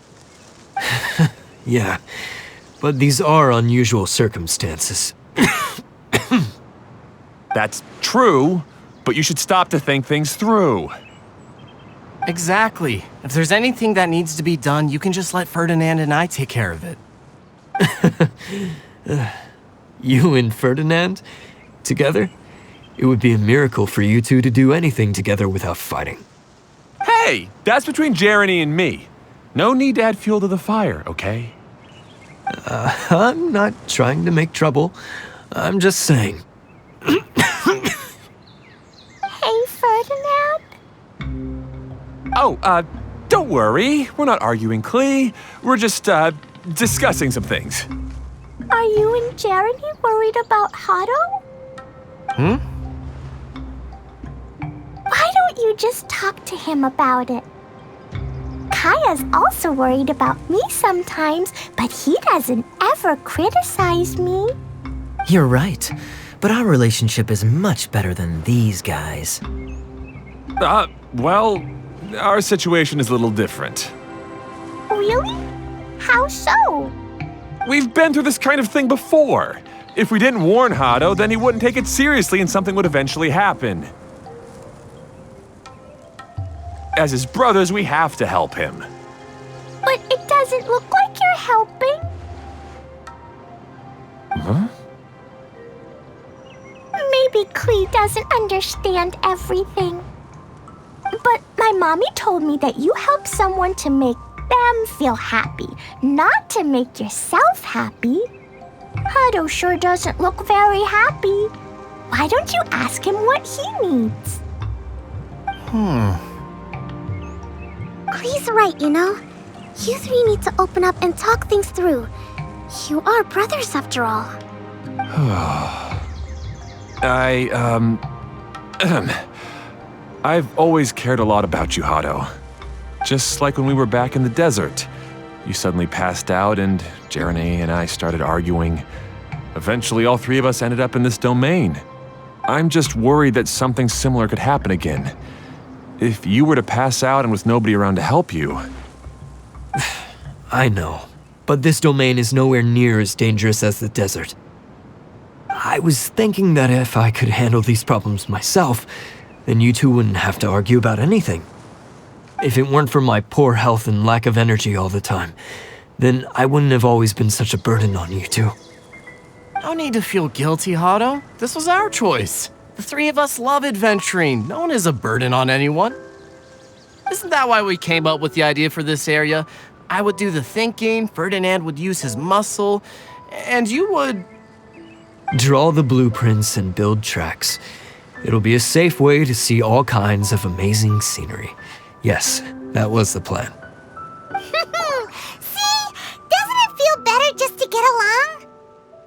Yeah, but these are unusual circumstances. That's true, but you should stop to think things through. Exactly. If there's anything that needs to be done, you can just let Ferdinand and I take care of it. You and Ferdinand? Together? It would be a miracle for you two to do anything together without fighting. Hey, that's between Jeremy and me. No need to add fuel to the fire, okay? I'm not trying to make trouble. I'm just saying. Hey, Ferdinand. Oh, don't worry. We're not arguing, Klee. We're just, discussing some things. Are you and Jeremy worried about Hado? Why don't you just talk to him about it? Kaya's also worried about me sometimes, but he doesn't ever criticize me. You're right, but our relationship is much better than these guys. Well, our situation is a little different. Really? How so? We've been through this kind of thing before. If we didn't warn Hado, then he wouldn't take it seriously and something would eventually happen. As his brothers, we have to help him. But it doesn't look like you're helping. Huh? Maybe Klee doesn't understand everything. But my mommy told me that you help someone to make them feel happy, not to make yourself happy. Hado sure doesn't look very happy. Why don't you ask him what he needs? Klee's right, you know? You three need to open up and talk things through. You are brothers after all. I've always cared a lot about you, Hado. Just like when we were back in the desert. You suddenly passed out and Jeremy and I started arguing. Eventually, all three of us ended up in this domain. I'm just worried that something similar could happen again. If you were to pass out and with nobody around to help you... I know, but this domain is nowhere near as dangerous as the desert. I was thinking that if I could handle these problems myself, then you two wouldn't have to argue about anything. If it weren't for my poor health and lack of energy all the time, then I wouldn't have always been such a burden on you two. No need to feel guilty, Hado. This was our choice. The three of us love adventuring. No one is a burden on anyone. Isn't that why we came up with the idea for this area? I would do the thinking, Ferdinand would use his muscle, and you would... Draw the blueprints and build tracks. It'll be a safe way to see all kinds of amazing scenery. Yes, that was the plan. See? Doesn't it feel better just to get along?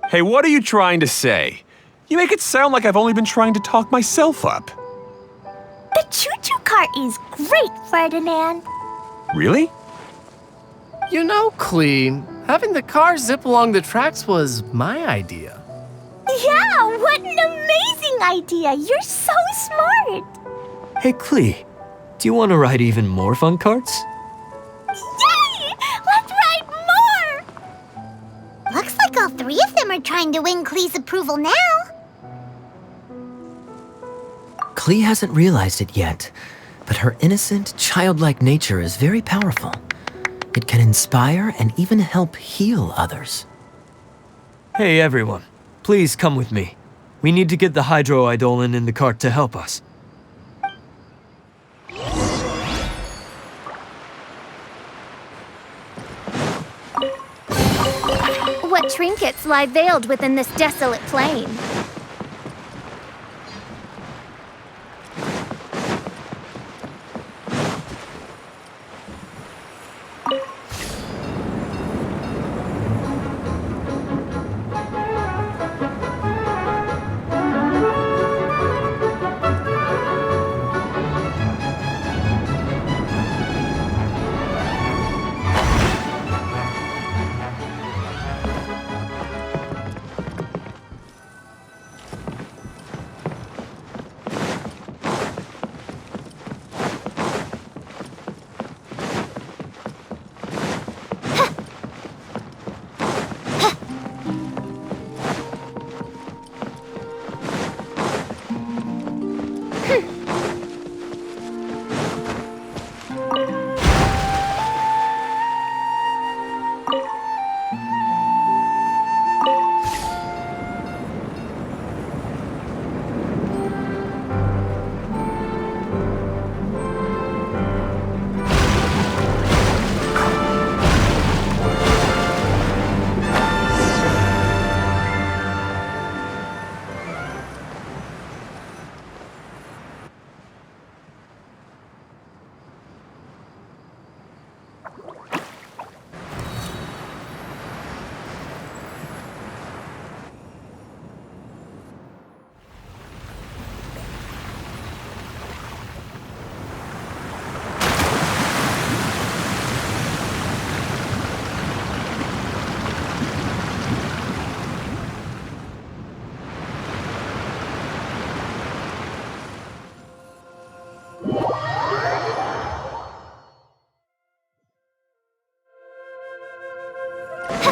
Hey, what are you trying to say? You make it sound like I've only been trying to talk myself up. The choo-choo cart is great, Ferdinand. Really? You know, Klee, having the car zip along the tracks was my idea. Yeah, what an amazing idea. You're so smart. Hey, Klee, do you want to ride even more fun carts? Yay! Let's ride more! Looks like all three of them are trying to win Klee's approval now. Klee hasn't realized it yet, but her innocent, childlike nature is very powerful. It can inspire and even help heal others. Hey, everyone. Please come with me. We need to get the hydroidolin in the cart to help us. What trinkets lie veiled within this desolate plain?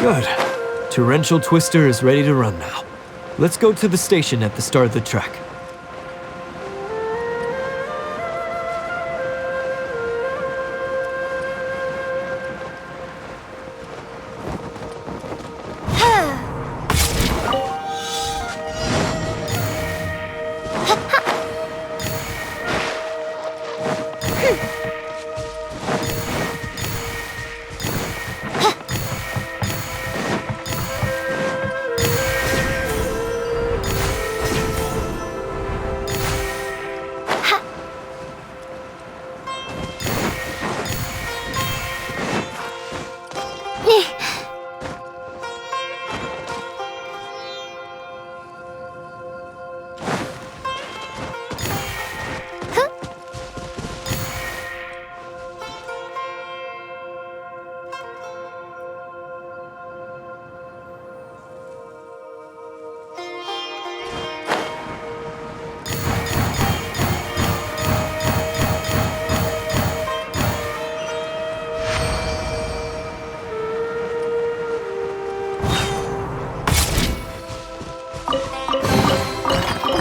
Good. Torrential Twister is ready to run now. Let's go to the station at the start of the track.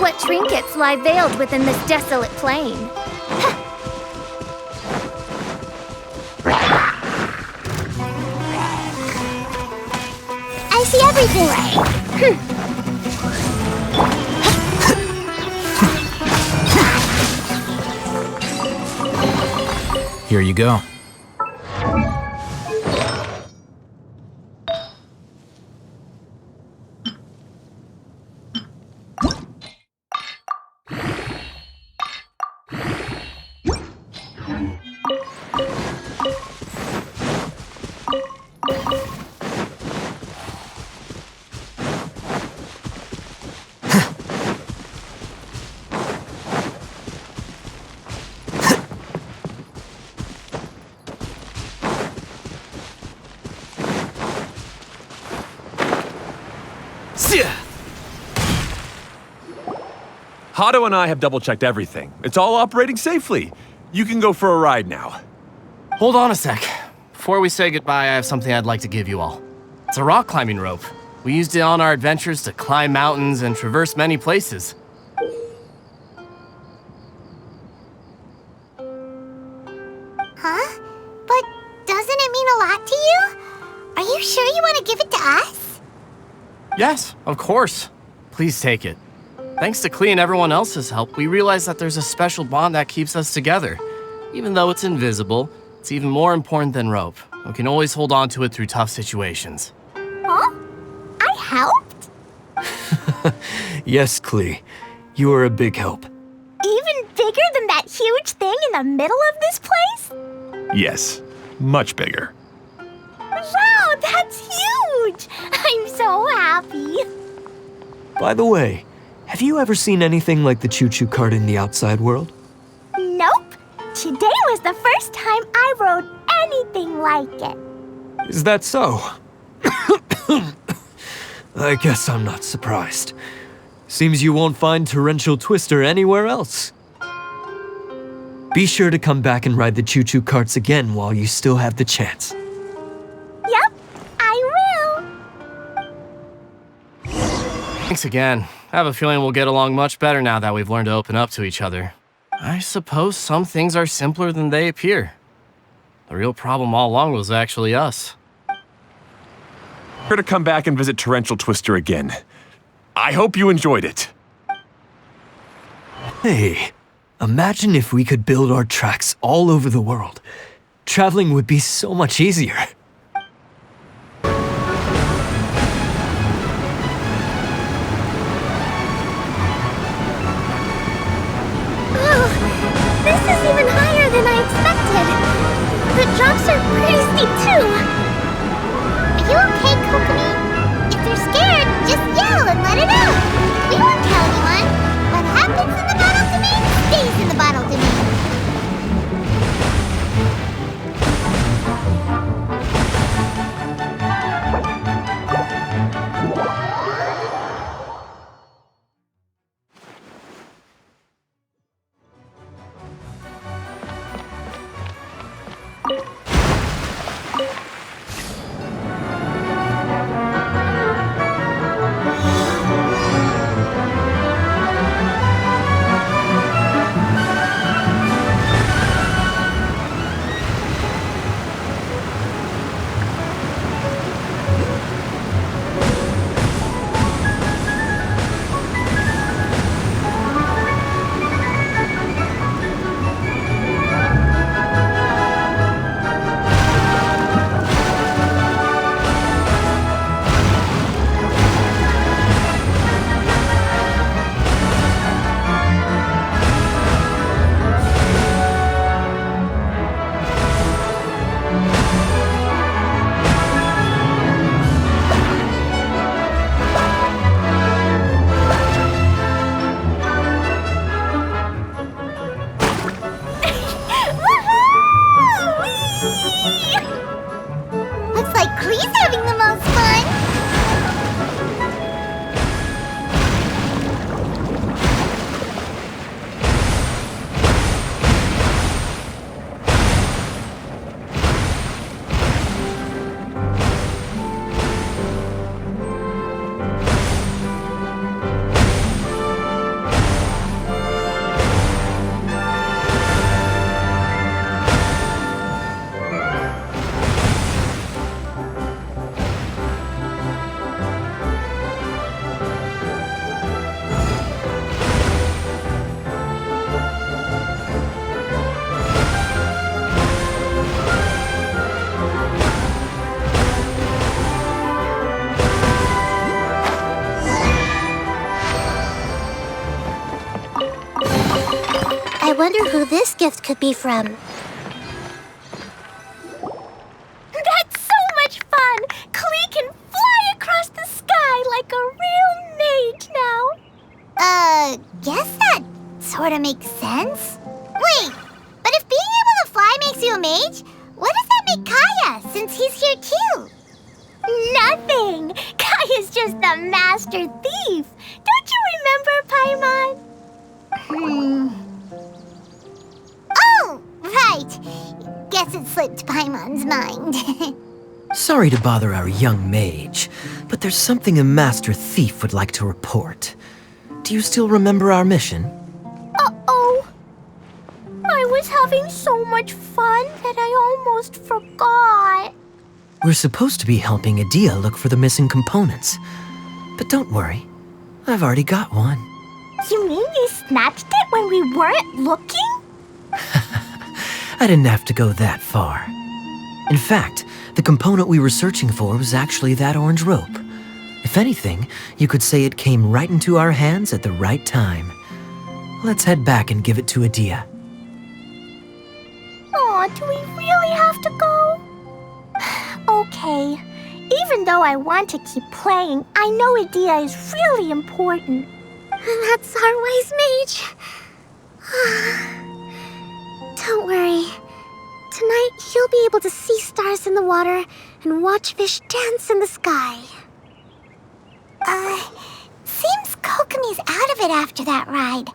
What trinkets lie veiled within this desolate plain? I see everything. Here you go. Hato and I have double-checked everything. It's all operating safely. You can go for a ride now. Hold on a sec. Before we say goodbye, I have something I'd like to give you all. It's a rock climbing rope. We used it on our adventures to climb mountains and traverse many places. Huh? But doesn't it mean a lot to you? Are you sure you want to give it to us? Yes, of course. Please take it. Thanks to Klee and everyone else's help, we realized that there's a special bond that keeps us together. Even though it's invisible, it's even more important than rope. We can always hold on to it through tough situations. Huh? I helped? Yes, Klee. You are a big help. Even bigger than that huge thing in the middle of this place? Yes, much bigger. Wow, that's huge! I'm so happy. By the way, have you ever seen anything like the choo-choo cart in the outside world? Nope. Today was the first time I rode anything like it. Is that so? I guess I'm not surprised. Seems you won't find Torrential Twister anywhere else. Be sure to come back and ride the choo-choo carts again while you still have the chance. Yep, I will. Thanks again. I have a feeling we'll get along much better now that we've learned to open up to each other. I suppose some things are simpler than they appear. The real problem all along was actually us. Here to come back and visit Torrential Twister again. I hope you enjoyed it. Hey, imagine if we could build our tracks all over the world. Traveling would be so much easier. This is even higher than I expected. The jumps are pretty steep too. Are you okay, Kokomi? If you're scared, just yell and let it out. We won't tell anyone. What happens in the bottle domain stays in the bottle domain. this gift could be from. That's so much fun! Klee can fly across the sky like a real mage now. Guess that sorta makes sense. Wait, but if being able to fly makes you a mage, what does that make Kaya, since he's here too? Nothing! Kaya's just a master thief! Don't you remember, Paimon? Oh, right. Guess it slipped Paimon's mind. Sorry to bother our young mage, but there's something a master thief would like to report. Do you still remember our mission? Uh-oh. I was having so much fun that I almost forgot. We're supposed to be helping Adia look for the missing components. But don't worry, I've already got one. You mean you snatched it when we weren't looking? I didn't have to go that far. In fact, the component we were searching for was actually that orange rope. If anything, you could say it came right into our hands at the right time. Let's head back and give it to Adia. Aw, do we really have to go? Okay. Even though I want to keep playing, I know Adia is really important. That's our wise mage. Don't worry. Tonight, you'll be able to see stars in the water and watch fish dance in the sky. Seems Kokomi's out of it after that ride.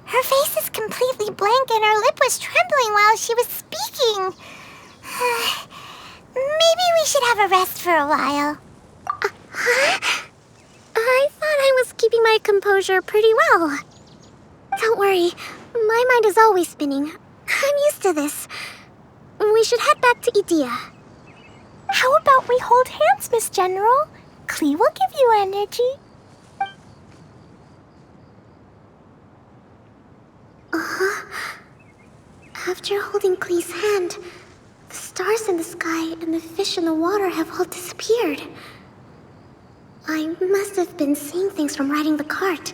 Her face is completely blank and her lip was trembling while she was speaking. Maybe we should have a rest for a while. I thought I was keeping my composure pretty well. Don't worry, my mind is always spinning. I'm used to this. We should head back to Idia. How about we hold hands, Miss General? Klee will give you energy. After holding Klee's hand, the stars in the sky and the fish in the water have all disappeared. I must have been seeing things from riding the cart.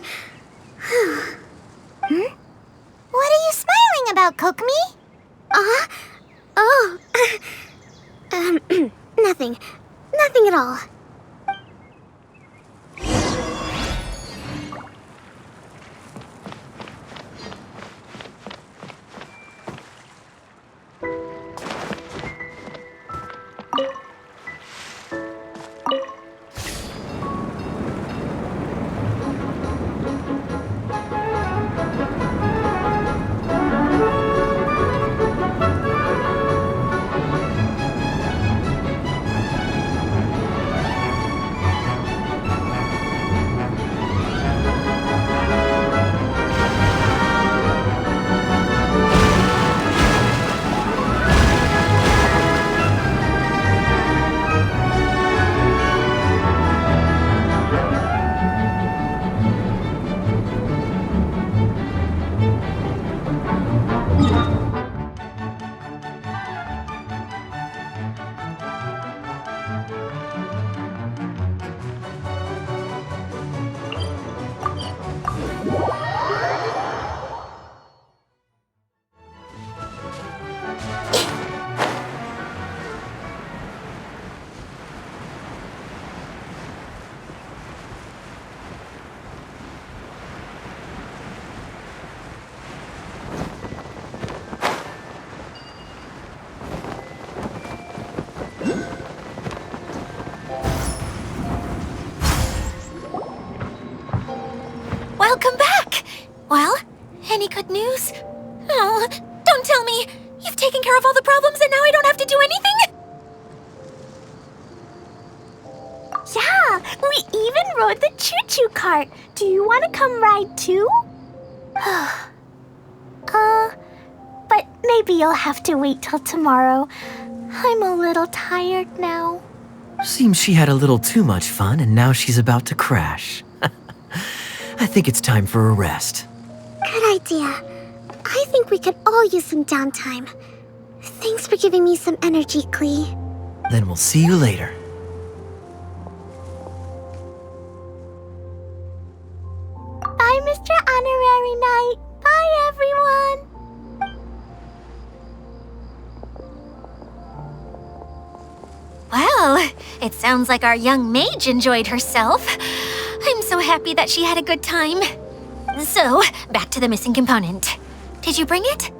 What are you smiling about, Kokomi? Nothing. Nothing at all. Welcome back! Well, any good news? Oh, don't tell me! You've taken care of all the problems and now I don't have to do anything? Yeah, we even rode the choo-choo cart. Do you want to come ride too? But maybe you'll have to wait till tomorrow. I'm a little tired now. Seems she had a little too much fun and now she's about to crash. I think it's time for a rest. Good idea. I think we could all use some downtime. Thanks for giving me some energy, Klee. Then we'll see you later. Bye, Mr. Honorary Knight. Bye, everyone. Well, it sounds like our young mage enjoyed herself. I'm so happy that she had a good time. So, back to the missing component. Did you bring it?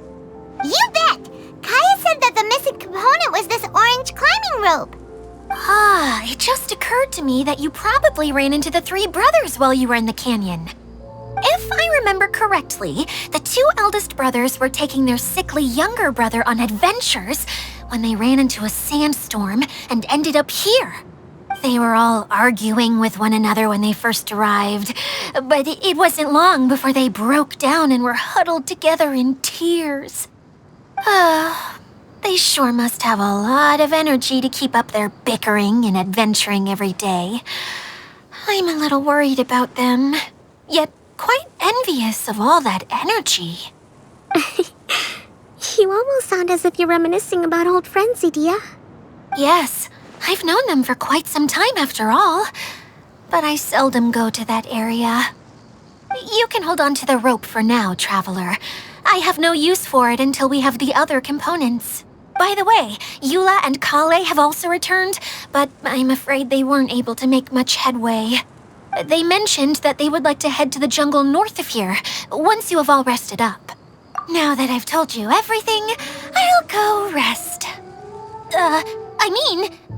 You bet! Kaya said that the missing component was this orange climbing rope. Ah, it just occurred to me that you probably ran into the three brothers while you were in the canyon. If I remember correctly, the two eldest brothers were taking their sickly younger brother on adventures when they ran into a sandstorm and ended up here. They were all arguing with one another when they first arrived, but it wasn't long before they broke down and were huddled together in tears. They sure must have a lot of energy to keep up their bickering and adventuring every day. I'm a little worried about them, yet quite envious of all that energy. You almost sound as if you're reminiscing about old friends, Idia. Yes, I've known them for quite some time after all, but I seldom go to that area. You can hold on to the rope for now, Traveler. I have no use for it until we have the other components. By the way, Eula and Kale have also returned, but I'm afraid they weren't able to make much headway. They mentioned that they would like to head to the jungle north of here, once you have all rested up. Now that I've told you everything, I'll go rest.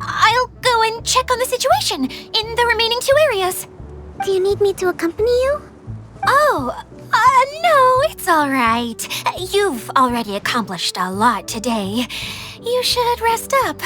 I'll go and check on the situation in the remaining two areas. Do you need me to accompany you? Oh, no, it's all right. You've already accomplished a lot today. You should rest up.